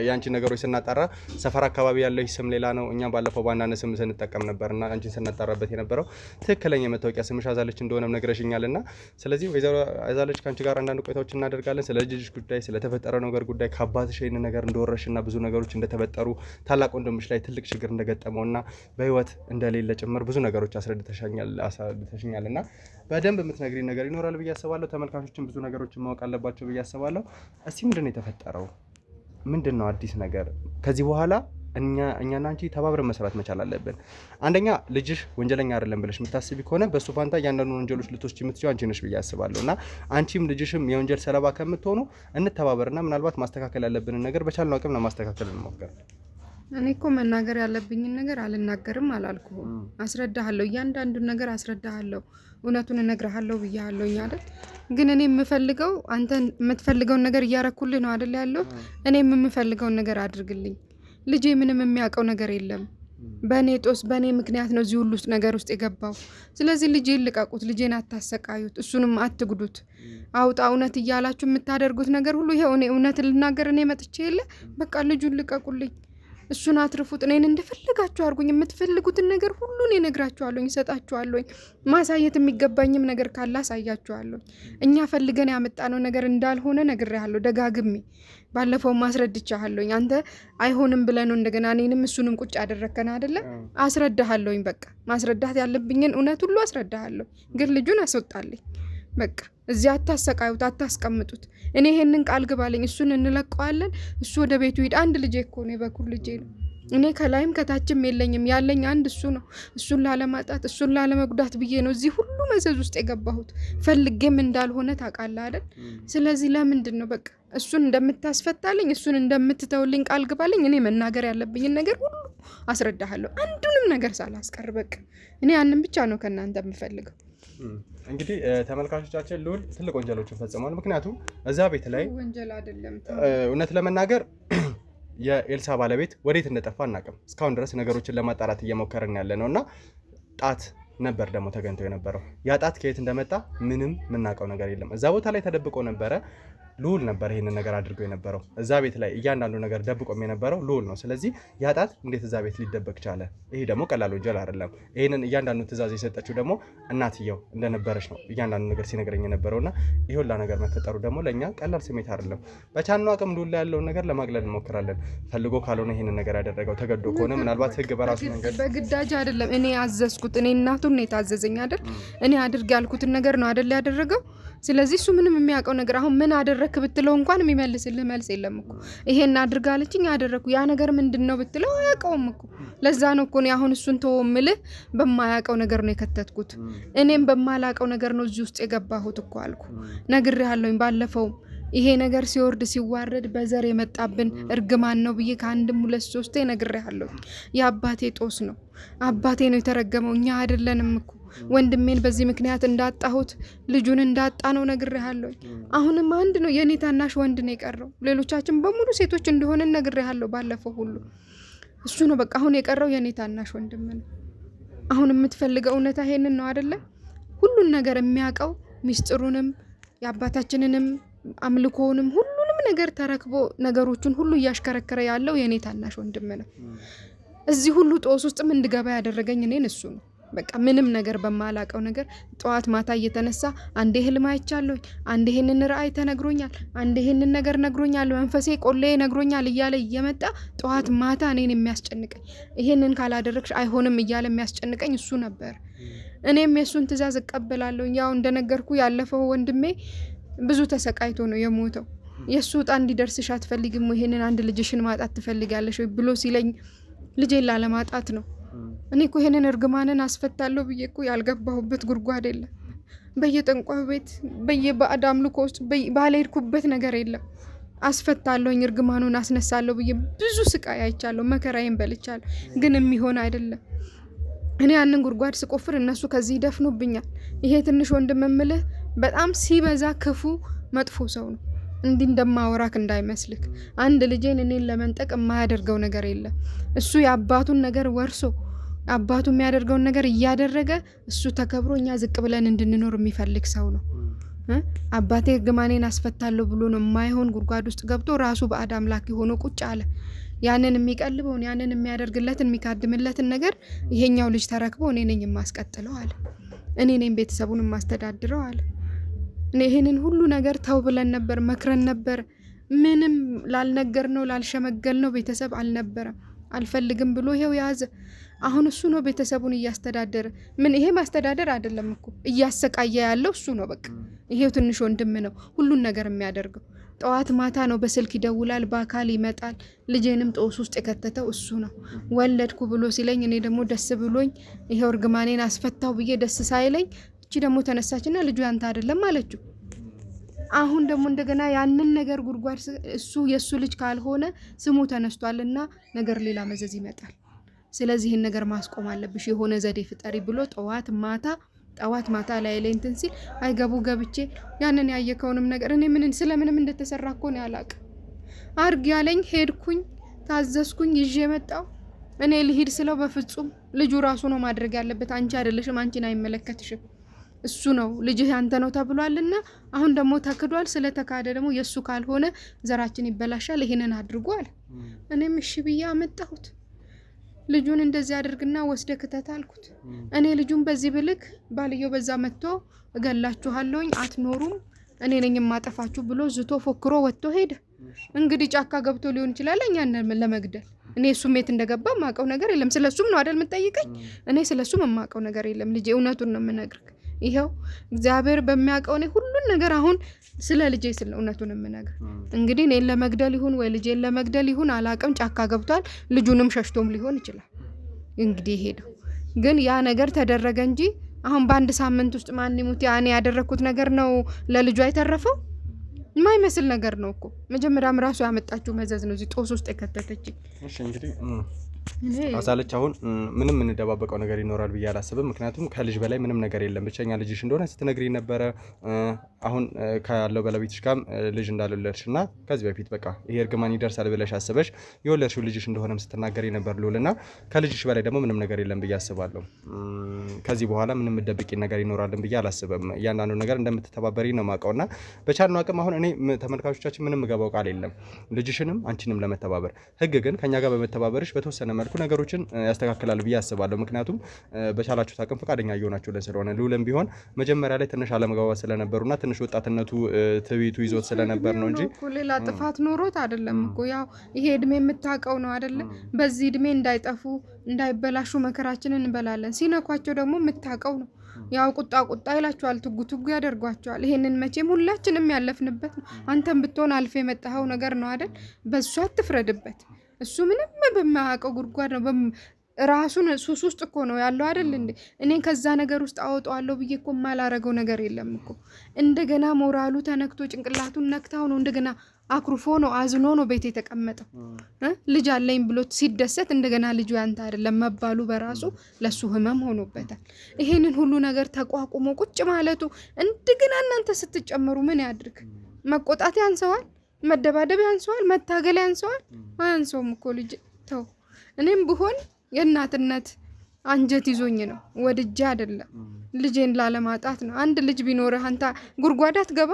ያንቺ ነገሮች ስናጣራ ሰፈር አካባቢ ያለው ስም ሌላ ነው። እኛ ባለፈው ባንዳነ ስም ስንጠቀም ነበርና አንቺን ስናጣራበት የነበረው ትክክለኛ የመታወቂያ ስምሽ አዛለች እንደሆነም ነግረሽኛልና ስለዚህ ወይዘሮ አዛለች ካንቺ ጋር አንዳንድ ቆይታዎች እናደርጋለን። ስለ ልጅሽ ጉዳይ፣ ስለተፈጠረው ነገር ጉዳይ ከአባትሽ ይሄን ነገር እንደወረሽና ብዙ ነገሮች እንደተፈጠሩ ታላቅ ወንድምሽ ላይ ትልቅ ችግር እንደገጠመውና በህይወት እንደሌለ ጭምር ብዙ ነገሮች አስረድተሽኛልና በደንብ የምትነግሪኝ ነገር ይኖራል ብዬ አስባለሁ። ተመልካቾችን ብዙ ነገሮችን ማወቅ አለባቸው ብዬ አስባለሁ። እስቲ ምንድነው የተፈጠረው? ምንድነው አዲስ ነገር? ከዚህ በኋላ እኛና አንቺ ተባብረን መስራት መቻል አለብን። አንደኛ ልጅሽ ወንጀለኛ አይደለም ብለሽ የምታስቢ ከሆነ በሱ ፋንታ እያንዳንዱ ወንጀሎች ልትወስጂ የምትችይው አንቺ ነሽ ብዬ አስባለሁና አንቺም ልጅሽም የወንጀል ሰለባ ከምትሆኑ እንተባበርና ምናልባት ማስተካከል ያለብንን ነገር በቻልነው አቅም ለማስተካከል እንሞክር። እኔ እኮ መናገር ያለብኝን ነገር አልናገርም አላልኩህም። አስረዳሃለሁ፣ እያንዳንዱን ነገር አስረዳሃለሁ፣ እውነቱን እነግርሃለሁ ብያለሁኝ አይደል? ግን እኔ የምፈልገው አንተ የምትፈልገውን ነገር እያረኩልህ ነው አይደል ያለው? እኔም የምፈልገውን ነገር አድርግልኝ። ልጄ ምንም የሚያውቀው ነገር የለም። በእኔ ጦስ በእኔ ምክንያት ነው እዚህ ሁሉ ነገር ውስጥ የገባው። ስለዚህ ልጄን ልቀቁት፣ ልጄን አታሰቃዩት፣ እሱንም አትጉዱት። አውጣ እውነት እያላችሁ የምታደርጉት ነገር ሁሉ ይሄው እኔ እውነት ልናገር እኔ መጥቼ የለ በቃ ልጁን ልቀቁልኝ፣ እሱን አትርፉት፣ እኔን እንደፈለጋችሁ አድርጉኝ። የምትፈልጉትን ነገር ሁሉ እኔ እነግራችኋለሁ፣ እሰጣችኋለሁ። ማሳየት የሚገባኝም ነገር ካለ አሳያችኋለሁ። እኛ ፈልገን ያመጣነው ነገር እንዳልሆነ ነግሬሃለሁ ደጋግሜ። ባለፈው ማስረድቻለሁ። አንተ አይሆንም ብለህ ነው እንደገና እኔንም እሱንም ቁጭ አደረከና አይደለ? አስረዳሃለሁኝ። በቃ ማስረዳት ያለብኝን እውነት ሁሉ አስረዳሃለሁ። ግን ልጁን አስወጣልኝ። በቃ እዚህ አታሰቃዩት፣ አታስቀምጡት። እኔ ይሄንን ቃል ግባልኝ፣ እሱን እንለቀዋለን። እሱ ወደ ቤቱ ሂድ። አንድ ልጄ እኮ ነው፣ የበኩር ልጄ ነው። እኔ ከላይም ከታችም የለኝም፣ ያለኝ አንድ እሱ ነው። እሱን ላለማጣት እሱን ላለመጉዳት ብዬ ነው እዚህ ሁሉ መዘዝ ውስጥ የገባሁት። ፈልጌም እንዳልሆነ ታውቃለህ አይደል? ስለዚህ ለምንድን ነው በቃ እሱን እንደምታስፈታልኝ እሱን እንደምትተውልኝ ቃል ግባልኝ። እኔ መናገር ያለብኝን ነገር ሁሉ አስረዳሃለሁ፣ አንዱንም ነገር ሳላስቀር። በቃ እኔ ያንን ብቻ ነው ከእናንተ የምፈልገው። እንግዲህ ተመልካቾቻችን ልዑል ትልቅ ወንጀሎችን ፈጽሟል። ምክንያቱም እዛ ቤት ላይ ወንጀል አይደለም እውነት ለመናገር የኤልሳ ባለቤት ወዴት እንደጠፋ አናውቅም። እስካሁን ድረስ ነገሮችን ለማጣራት እየሞከርን ያለ ነውና ጣት ነበር ደግሞ ተገኝቶ የነበረው። ያ ጣት ከየት እንደመጣ ምንም የምናውቀው ነገር የለም። እዛ ቦታ ላይ ተደብቆ ነበረ። ልዑል ነበር ይሄንን ነገር አድርጎ የነበረው። እዛ ቤት ላይ እያንዳንዱ ነገር ደብቆም የነበረው ልዑል ነው። ስለዚህ ያ ጣት እንዴት እዛ ቤት ሊደበቅ ቻለ? ይሄ ደግሞ ቀላል ወንጀል አይደለም። ይሄንን እያንዳንዱ ትዕዛዝ የሰጠችው ደግሞ እናትየው እንደነበረች ነው እያንዳንዱ ነገር ሲነግረኝ የነበረውና ይሄ ሁላ ነገር መፈጠሩ ደግሞ ለእኛ ቀላል ስሜት አይደለም። በቻልነው አቅም ልዑል ላይ ያለውን ነገር ለማግለል እንሞክራለን። ፈልጎ ካልሆነ ይሄንን ነገር ያደረገው ተገዶ ከሆነ ምናልባት ህግ በራሱ መንገድ በግዳጅ አይደለም። እኔ ያዘዝኩት እኔ እናቱን ነው የታዘዘኝ አይደል? እኔ አድርግ ያልኩትን ነገር ነው አይደል ያደረገው። ስለዚህ እሱ ምንም የሚያውቀው ነገር አሁን ምን አደረክ ብትለው እንኳን የሚመልስልህ መልስ የለም እኮ። ይሄን አድርጋለችኝ አደረኩ ያ ነገር ምንድነው ብትለው አያውቀውም እኮ። ለዛ ነው እኮ እኔ አሁን እሱን ተወምልህ በማያውቀው ነገር ነው የከተትኩት። እኔም በማላውቀው ነገር ነው እዚህ ውስጥ የገባሁት እኮ አልኩ። ነግሬሃለሁኝ ባለፈው ይሄ ነገር ሲወርድ ሲዋረድ በዘር የመጣብን እርግማን ነው ብዬ ከአንድም 2 3 ነግሬሃለሁ። የአባቴ ጦስ ነው። አባቴ ነው የተረገመው እኛ አይደለንም እኮ። ወንድሜን በዚህ ምክንያት እንዳጣሁት ልጁን እንዳጣ ነው ነግሬሃለሁ። አሁንም አንድ ነው የኔ ታናሽ ወንድ ነው የቀረው። ሌሎቻችን በሙሉ ሴቶች እንደሆነ ነግሬሃለሁ ባለፈው ሁሉ። እሱ ነው በቃ አሁን የቀረው የኔ ታናሽ ወንድም ነው። አሁን የምትፈልገው እውነታ ይሄንን ነው አይደለ? ሁሉን ነገር የሚያውቀው ሚስጥሩንም የአባታችንንም አምልኮውንም ሁሉንም ነገር ተረክቦ ነገሮችን ሁሉ እያሽከረከረ ያለው የኔ ታናሽ ወንድም ነው። እዚህ ሁሉ ጦስ ውስጥ ምን እንድገባ ያደረገኝ እኔን እሱ ነው። በቃ ምንም ነገር በማላቀው ነገር ጠዋት ማታ እየተነሳ አንዴ ህልም አይቻለሁ፣ አንዴ ይሄንን ራእይ ተነግሮኛል፣ አንዴ ይሄንን ነገር ነግሮኛል፣ መንፈሴ ቆሌ ነግሮኛል እያለ እየመጣ ጠዋት ማታ እኔን የሚያስጨንቀኝ ይሄንን ካላደረግሽ አይሆንም እያለ የሚያስጨንቀኝ እሱ ነበር። እኔም የሱን ትእዛዝ እቀበላለሁ። ያው እንደነገርኩ ያለፈው ወንድሜ ብዙ ተሰቃይቶ ነው የሞተው። የሱ ዕጣ እንዲደርስሽ አትፈልጊም? ይሄንን አንድ ልጅሽን ማጣት ትፈልጋለሽ ብሎ ሲለኝ ልጄን ላለማጣት ነው። እኔ እኮ ይሄንን እርግማንን አስፈታለሁ ብዬ እኮ ያልገባሁበት ጉድጓድ የለም። በየጠንቋዩ ቤት በየባዕድ አምልኮ ውስጥ ባልሄድኩበት ነገር የለም። አስፈታለሁኝ እርግማኑን አስነሳለሁ ብዬ ብዙ ስቃይ አይቻለሁ፣ መከራዬን በልቻለሁ። ግን የሚሆን አይደለም። እኔ ያንን ጉድጓድ ስቆፍር እነሱ ከዚህ ይደፍኑብኛል። ይሄ ትንሽ ወንድም እምልህ በጣም ሲበዛ ክፉ መጥፎ ሰው ነው። እንዲህ እንደማወራክ እንዳይመስልክ። አንድ ልጄን እኔን ለመንጠቅ የማያደርገው ነገር የለም። እሱ የአባቱን ነገር ወርሶ አባቱ የሚያደርገውን ነገር እያደረገ እሱ ተከብሮ እኛ ዝቅ ብለን እንድንኖር የሚፈልግ ሰው ነው። አባቴ እርግማኔን አስፈታለሁ ብሎ ነው የማይሆን ጉድጓድ ውስጥ ገብቶ ራሱ ባዕድ አምላክ ሆኖ ቁጭ አለ። ያንን የሚቀልበውን ያንን የሚያደርግለትን የሚካድምለትን ነገር ይሄኛው ልጅ ተረክቦ እኔ ነኝ የማስቀጥለው አለ። እኔ ነኝ ቤተሰቡን የማስተዳድረው አለ። እኔ ይሄንን ሁሉ ነገር ተው ብለን ነበር፣ መክረን ነበር። ምንም ላልነገር ነው ላልሸመገል ነው ቤተሰብ አልነበረም። አልፈልግም ብሎ ይሄው ያዘ። አሁን እሱ ነው ቤተሰቡን እያስተዳደረ። ምን ይሄ ማስተዳደር አይደለም እኮ እያሰቃየ ያለው እሱ ነው። በቃ ይሄው ትንሽ ወንድም ነው ሁሉን ነገር የሚያደርገው። ጠዋት ማታ ነው በስልክ ይደውላል፣ በአካል ይመጣል። ልጄንም ጦስ ውስጥ የከተተው እሱ ነው። ወለድኩ ብሎ ሲለኝ እኔ ደግሞ ደስ ብሎኝ ይሄው እርግማኔን አስፈታው ብዬ ደስ ሳይለኝ እቺ ደግሞ ተነሳችና ልጁ ያንተ አይደለም አለችው። አሁን ደግሞ እንደገና ያንን ነገር ጉድጓድ እሱ የሱ ልጅ ካልሆነ ስሙ ተነስቷልና ነገር ሌላ መዘዝ ይመጣል። ስለዚህ ይሄን ነገር ማስቆም አለብሽ፣ የሆነ ዘዴ ፍጠሪ ብሎ ጠዋት ማታ ላይ እንትን ሲል አይገቡ ገብቼ ያንን ያየከውንም ነገር እኔ ምን ስለምንም እንደተሰራ እኮ ነው ያላቅ አርግ ያለኝ ሄድኩኝ፣ ታዘዝኩኝ፣ ይዤ መጣው። እኔ ልሂድ ስለው በፍጹም ልጁ ራሱ ነው ማድረግ ያለበት፣ አንቺ አይደለሽም፣ አንቺን አይመለከትሽም፣ እሱ ነው ልጅህ ያንተ ነው ተብሏልና አሁን ደግሞ ተክዷል። ስለተካደ ደግሞ የሱ ካልሆነ ዘራችን ይበላሻል፣ ይሄንን አድርጉ አለ። እኔም እሺ ብዬ አመጣሁት። ልጁን እንደዚህ አድርግና ወስደ ክተት አልኩት። እኔ ልጁን በዚህ ብልክ ባልየው በዛ መጥቶ እገላችኋለሁኝ አትኖሩም እኔ ነኝ የማጠፋችሁ ብሎ ዝቶ ፎክሮ ወጥቶ ሄደ። እንግዲህ ጫካ ገብቶ ሊሆን ይችላል እኛን ለመግደል። እኔ እሱም የት እንደገባ ማቀው ነገር የለም። ስለሱም ነው አይደል የምትጠይቀኝ? እኔ ስለሱም ማቀው ነገር የለም ልጄ፣ እውነቱን ነው የምነግርህ። ይሄው እግዚአብሔር በሚያውቀው እኔ ሁሉን ነገር አሁን ስለ ልጄ ስለ እውነቱን የምነግርህ። እንግዲህ እኔን ለመግደል ይሁን ወይ ልጄን ለመግደል ይሁን አላቅም፣ ጫካ ገብቷል። ልጁንም ሸሽቶም ሊሆን ይችላል። እንግዲህ ሄደው ግን ያ ነገር ተደረገ እንጂ አሁን በአንድ ሳምንት ውስጥ ማን ይሙት ያኔ ያደረኩት ነገር ነው ለልጁ አይተረፈው? የማይመስል ነገር ነው እኮ። መጀመሪያም ራሱ ያመጣችው መዘዝ ነው እዚህ ጦስ ውስጥ የከተተችኝ። እሺ እንግዲህ አሳለች አሁን ምንም እንደባበቀው ነገር ይኖራል ብዬ አላስብም። ምክንያቱም ከልጅ በላይ ምንም ነገር የለም። ብቸኛ ልጅሽ እንደሆነ ስትነግሪኝ ነበረ። አሁን ካለው ባለቤትሽ ጋር ልጅ እንዳልወለድሽና ከዚህ በፊት በቃ ይሄ እርግማን ይደርሳል ብለሽ አስበሽ የወለድሽው ልጅሽ እንደሆነም ስትናገሪ ነበር ልዑልና ከልጅሽ በላይ ደግሞ ምንም ነገር የለም ብዬ አስባለሁ። ከዚህ በኋላ ምንም ደብቂ ነገር ይኖራልን ብዬ አላስብም። እያንዳንዱ ነገር እንደምትተባበሪ ነው ማውቀውና በቻልነው አቅም አሁን እኔ ተመልካቾቻችን ምንም ገባው ቃል የለም ልጅሽንም አንቺንም ለመተባበር ህግ ግን ከኛ ጋር በመተባበርሽ በተወሰነ መልኩ ነገሮችን ያስተካክላል ብዬ አስባለሁ። ምክንያቱም በቻላችሁት አቅም ፈቃደኛ እየሆናችሁልን ስለሆነ ልዑልም ቢሆን መጀመሪያ ላይ ትንሽ አለመግባባት ስለነበሩና ትንሽ ወጣትነቱ ትዕቢቱ ይዞት ስለነበር ነው እንጂ ሌላ ጥፋት ኖሮት አይደለም እኮ። ያው ይሄ እድሜ የምታውቀው ነው አይደለ? በዚህ እድሜ እንዳይጠፉ እንዳይበላሹ መከራችንን እንበላለን። ሲነኳቸው ደግሞ የምታውቀው ነው። ያው ቁጣ ይላቸዋል፣ ትጉ ያደርጓቸዋል። ይሄንን መቼም ሁላችንም ያለፍንበት ነው። አንተም ብትሆን አልፈ የመጣኸው ነገር ነው አይደል? በሱ አትፍረድበት። እሱ ምንም በማያውቀው ጉድጓድ ነው ራሱን ሱስ ውስጥ እኮ ነው ያለው አይደል እንዴ? እኔ ከዛ ነገር ውስጥ አወጣዋለሁ ብዬ እኮ ማላረገው ነገር የለም እኮ። እንደገና ሞራሉ ተነክቶ ጭንቅላቱን ነክታው ነው እንደገና አኩርፎ ነው አዝኖ ነው ቤት የተቀመጠው። ልጅ አለኝ ብሎ ሲደሰት እንደገና ልጁ ያንተ አይደለም መባሉ በራሱ ለሱ ህመም ሆኖበታል። ይሄንን ሁሉ ነገር ተቋቁሞ ቁጭ ማለቱ እንደገና እናንተ ስትጨመሩ ምን ያድርግ? መቆጣት ያንሰዋል? መደባደብ ያንሰዋል? መታገል ያንሰዋል? አያንሰውም እኮ ልጅ ተው። እኔም ብሆን የእናትነት አንጀት ይዞኝ ነው ወድጄ አይደለም ልጄን ላለማጣት ነው። አንድ ልጅ ቢኖርህ አንተ ጉድጓድ አትገባ?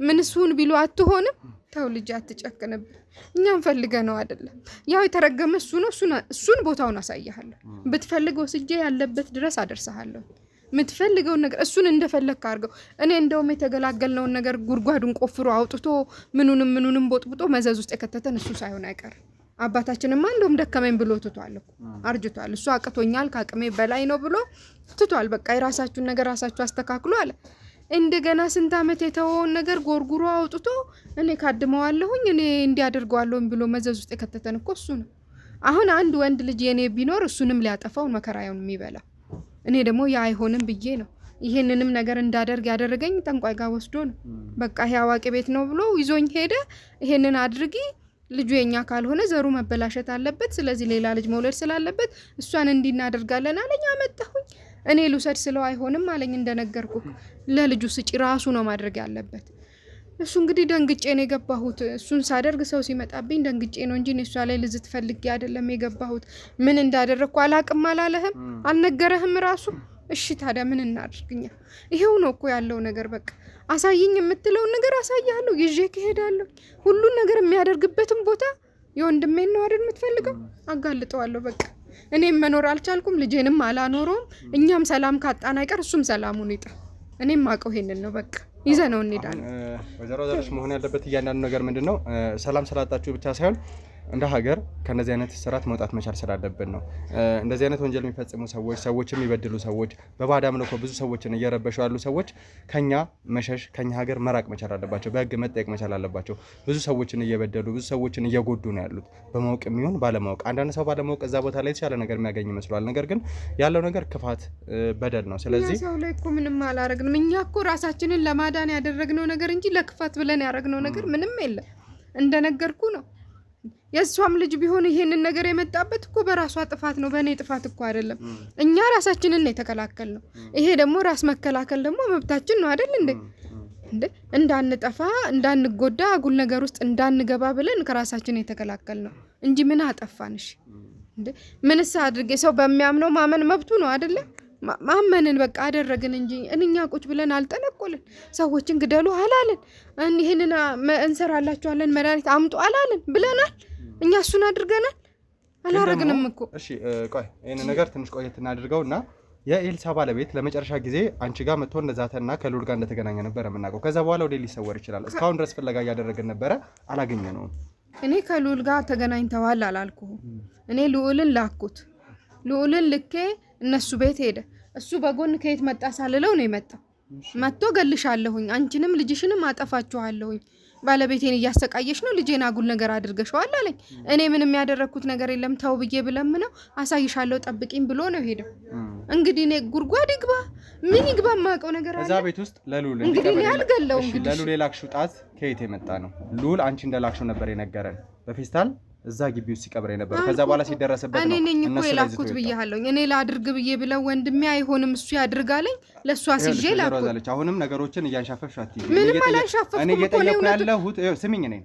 ምንሱን ቢሉ አትሆንም? ተው ልጅ አትጨክንብህ። እኛም ፈልገ ነው አይደለም። ያው የተረገመ እሱ ነው። እሱን ቦታውን አሳያለሁ። ብትፈልገው ስጄ ያለበት ድረስ አደርሰሃለሁ። የምትፈልገውን ነገር እሱን እንደፈለግክ አድርገው። እኔ እንደውም የተገላገልነውን ነገር ጉድጓዱን ቆፍሮ አውጥቶ ምኑንም ቦጥብጦ መዘዝ ውስጥ የከተተን እሱ ሳይሆን አይቀርም። አባታችንማ እንደውም ደከመኝ ብሎ ትቷል እኮ አርጅቷል። እሱ አቅቶኛል ከአቅሜ በላይ ነው ብሎ ትቷል። በቃ የራሳችሁን ነገር ራሳችሁ አስተካክሉ አለ። እንደገና ስንት ዓመት የተወውን ነገር ጎርጉሮ አውጥቶ እኔ ካድመዋለሁኝ እኔ እንዲያደርገዋለሁኝ ብሎ መዘዝ ውስጥ የከተተን እኮ እሱ ነው። አሁን አንድ ወንድ ልጅ የኔ ቢኖር እሱንም ሊያጠፋው መከራውን የሚበላ እኔ ደግሞ ያ አይሆንም ብዬ ነው ይሄንንም ነገር እንዳደርግ ያደረገኝ። ጠንቋይ ጋር ወስዶ ነው በቃ ይሄ አዋቂ ቤት ነው ብሎ ይዞኝ ሄደ። ይሄንን አድርጊ ልጁ የኛ ካልሆነ ዘሩ መበላሸት አለበት፣ ስለዚህ ሌላ ልጅ መውለድ ስላለበት እሷን እንዲናደርጋለን አለኝ። አመጣሁኝ። እኔ ልውሰድ ስለው አይሆንም አለኝ። እንደነገርኩ ለልጁ ስጪ ራሱ ነው ማድረግ ያለበት። እሱ እንግዲህ ደንግጬ ነው የገባሁት። እሱን ሳደርግ ሰው ሲመጣብኝ ደንግጬ ነው እንጂ እሷ ላይ ልዝት ፈልጌ አይደለም የገባሁት። ምን እንዳደረግኩ አላቅም አላለህም? አልነገረህም ራሱ? እሺ ታዲያ ምን እናድርግኛ? ይሄው ነው እኮ ያለው ነገር። በቃ አሳይኝ የምትለውን ነገር አሳያለሁ፣ ይዤ ከሄዳለሁ። ሁሉን ነገር የሚያደርግበትን ቦታ የወንድሜን ነው አይደል የምትፈልገው? አጋልጠዋለሁ። በቃ እኔም መኖር አልቻልኩም፣ ልጄንም አላኖረውም። እኛም ሰላም ካጣን አይቀር እሱም ሰላሙን ይጣ። እኔም አውቀው ይሄንን ነው። በቃ ይዘነው እንሄዳለን። ወይዘሮ ዘርሽ መሆን ያለበት እያንዳንዱ ነገር ምንድነው ሰላም ስላጣችሁ ብቻ ሳይሆን እንደ ሀገር ከነዚህ አይነት ስራት መውጣት መቻል ስላለብን ነው። እንደዚህ አይነት ወንጀል የሚፈጽሙ ሰዎች የሚበድሉ ሰዎች በባዕድ አምልኮ ብዙ ሰዎችን እየረበሹ ያሉ ሰዎች ከኛ መሸሽ ከኛ ሀገር መራቅ መቻል አለባቸው። በህግ መጠየቅ መቻል አለባቸው። ብዙ ሰዎችን እየበደሉ ብዙ ሰዎችን እየጎዱ ነው ያሉት በማወቅ የሚሆን ባለማወቅ። አንዳንድ ሰው ባለማወቅ እዛ ቦታ ላይ የተሻለ ነገር የሚያገኝ ይመስላል። ነገር ግን ያለው ነገር ክፋት፣ በደል ነው። ስለዚህ ሰው ላይ እኮ ምንም አላረግንም። እኛ እኮ ራሳችንን ለማዳን ያደረግነው ነገር እንጂ ለክፋት ብለን ያደረግነው ነገር ምንም የለም። እንደነገርኩ ነው። የሷም ልጅ ቢሆን ይሄንን ነገር የመጣበት እኮ በራሷ ጥፋት ነው፣ በእኔ ጥፋት እኮ አይደለም። እኛ ራሳችንን ነው የተከላከልነው። ይሄ ደግሞ ራስ መከላከል ደግሞ መብታችን ነው አይደል እንዴ? እንዳንጠፋ እንዳንጎዳ አጉል ነገር ውስጥ እንዳንገባ ብለን ከራሳችን የተከላከልነው እንጂ ምን አጠፋንሽ እንዴ? ምንስ አድርጌ? ሰው በሚያምነው ማመን መብቱ ነው አይደለ? ማመንን በቃ አደረግን እንጂ እኛ ቁጭ ብለን አልጠነቆልን። ሰዎችን ግደሉ አላልን። ይሄንን እንሰራላችኋለን መድኃኒት አምጡ አላልን ብለናል። እኛ እሱን አድርገናል አላረግንም እኮ። እሺ ቆይ ይሄን ነገር ትንሽ ቆየት እናድርገውና የኤልሳ ባለቤት ለመጨረሻ ጊዜ አንቺ ጋር መጥቶ እንደዛተና ከልዑል ጋር እንደተገናኘ ነበር የምናውቀው። ከዛ በኋላ ወደ ሊሰወር ይችላል። እስካሁን ድረስ ፍለጋ እያደረግን ነበረ፣ አላገኘነውም። እኔ ከልዑል ጋር ተገናኝተዋል አላልኩህም? እኔ ልዑልን ላኩት። ልዑልን ልኬ እነሱ ቤት ሄደ። እሱ በጎን ከየት መጣ ሳልለው ነው የመጣው። መጥቶ ገልሻለሁኝ፣ አንቺንም ልጅሽንም አጠፋችኋለሁኝ፣ ባለቤቴን እያሰቃየሽ ነው፣ ልጄን አጉል ነገር አድርገሽዋል አለኝ። እኔ ምንም ያደረግኩት ነገር የለም ተው ብዬ ብለምነው አሳይሻለሁ ጠብቂኝ ብሎ ነው ሄደው። እንግዲህ እኔ ጉድጓድ ይግባ ምን ይግባ የማውቀው ነገር አለ? እዛ ቤት ውስጥ ለልዑል እንግዲህ ያልገለው ለልዑል የላክሽው ጣት ከየት የመጣ ነው? ልዑል አንቺ እንደላክሽው ነበር የነገረን። በፌስታል እዛ ግቢ ውስጥ ሲቀብር የነበረው። ከዛ በኋላ ሲደረሰበት ነው እኔ ነኝ እኮ የላኩት ብያለሁ። እኔ ላድርግ ብዬ ብለው ወንድሜ አይሆንም እሱ ያድርጋለኝ ለሷ ሲጄ ላኩት። አሁንም ነገሮችን እያንሻፈፍሽ አትይኝ። ምንም አላንሻፈፍኩም እኔ እየጠየኩ ያለሁት ስሚኝ፣ እኔ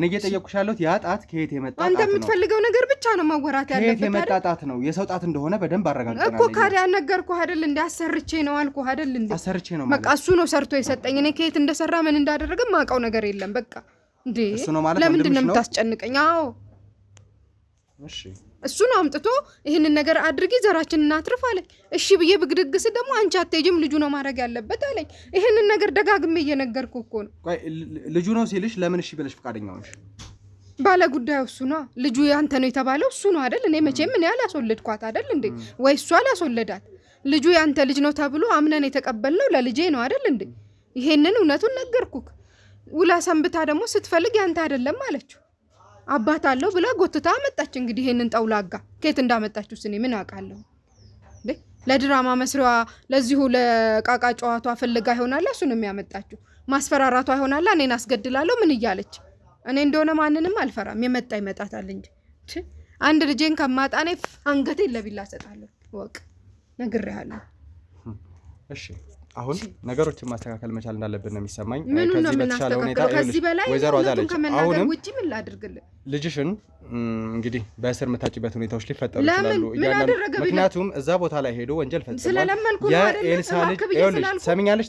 እየጠየኩሽ ያለሁት ያ ጣት ከየት የመጣ ጣት ነው? አንተ የምትፈልገው ነገር ብቻ ነው መወራት ያለበት። ከየት የመጣ ጣት ነው? የሰው ጣት እንደሆነ በደንብ አረጋግጠናል እኮ። ካዲያ ነገርኩህ አይደል እንዴ? አሰርቼ ነው አልኩህ አይደል እንዴ? አሰርቼ ነው በቃ እሱ ነው ሰርቶ የሰጠኝ። እኔ ከየት እንደሰራ ምን እንዳደረገ ማውቀው ነገር የለም። በቃ እንዴ እሱ ነው ማለት ለምንድን ነው የምታስጨንቀኝ? አዎ እሺ እሱ ነው አምጥቶ ይሄንን ነገር አድርጊ ዘራችንን እናትርፍ አለኝ። እሺ ብዬ ብግድግስ ደግሞ አንቺ አትሄጂም ልጁ ነው ማድረግ ያለበት አለኝ። ይሄንን ነገር ደጋግሜ እየነገርኩ እኮ ነው። ቆይ ልጁ ነው ሲልሽ ለምን እሺ ብለሽ ፈቃደኛ ሆንሽ? ባለ ጉዳዩ እሱ ነው። ልጁ ያንተ ነው የተባለው እሱ ነው አይደል? እኔ መቼም ምን ያላስወለድኳት አይደል እንዴ? ወይ እሱ አላስወለዳት። ልጁ ያንተ ልጅ ነው ተብሎ አምነን የተቀበልነው ለልጄ ነው አይደል እንዴ? ይሄንን እውነቱን ነገርኩክ። ውላ ሰንብታ ደግሞ ስትፈልግ ያንተ አይደለም አለችው። አባት አለው ብላ ጎትታ አመጣች። እንግዲህ ይሄንን ጠውላጋ ከየት እንዳመጣችው እኔ ምን አውቃለሁ እንዴ? ለድራማ መስሪያ ለዚሁ ለቃቃ ጨዋታ ፈልጋ ይሆናል እሱን የሚያመጣችው። ማስፈራራቷ ይሆናል እኔን አስገድላለሁ ምን እያለች። እኔ እንደሆነ ማንንም አልፈራም። የመጣ ይመጣታል እንጂ አንድ ልጄን ከማጣኔ አንገቴን ለቢላ ሰጣለሁ። ወቅ ነግሬሃለሁ። እሺ አሁን ነገሮችን ማስተካከል መቻል እንዳለብን ነው የሚሰማኝ። ከዚህ በተሻለ ሁኔታ ወይዘሮ አዛለች አሁንም ውጪ ምን ላድርግልህ? ልጅሽን እንግዲህ በእስር የምታጭበት ሁኔታዎች ሊፈጠሩ ይችላሉ እያለን፣ ምክንያቱም እዛ ቦታ ላይ ሄዶ ወንጀል ፈጽሟል። የኤልሳ ልጅ ይኸውልሽ፣ ሰሚኛለሽ?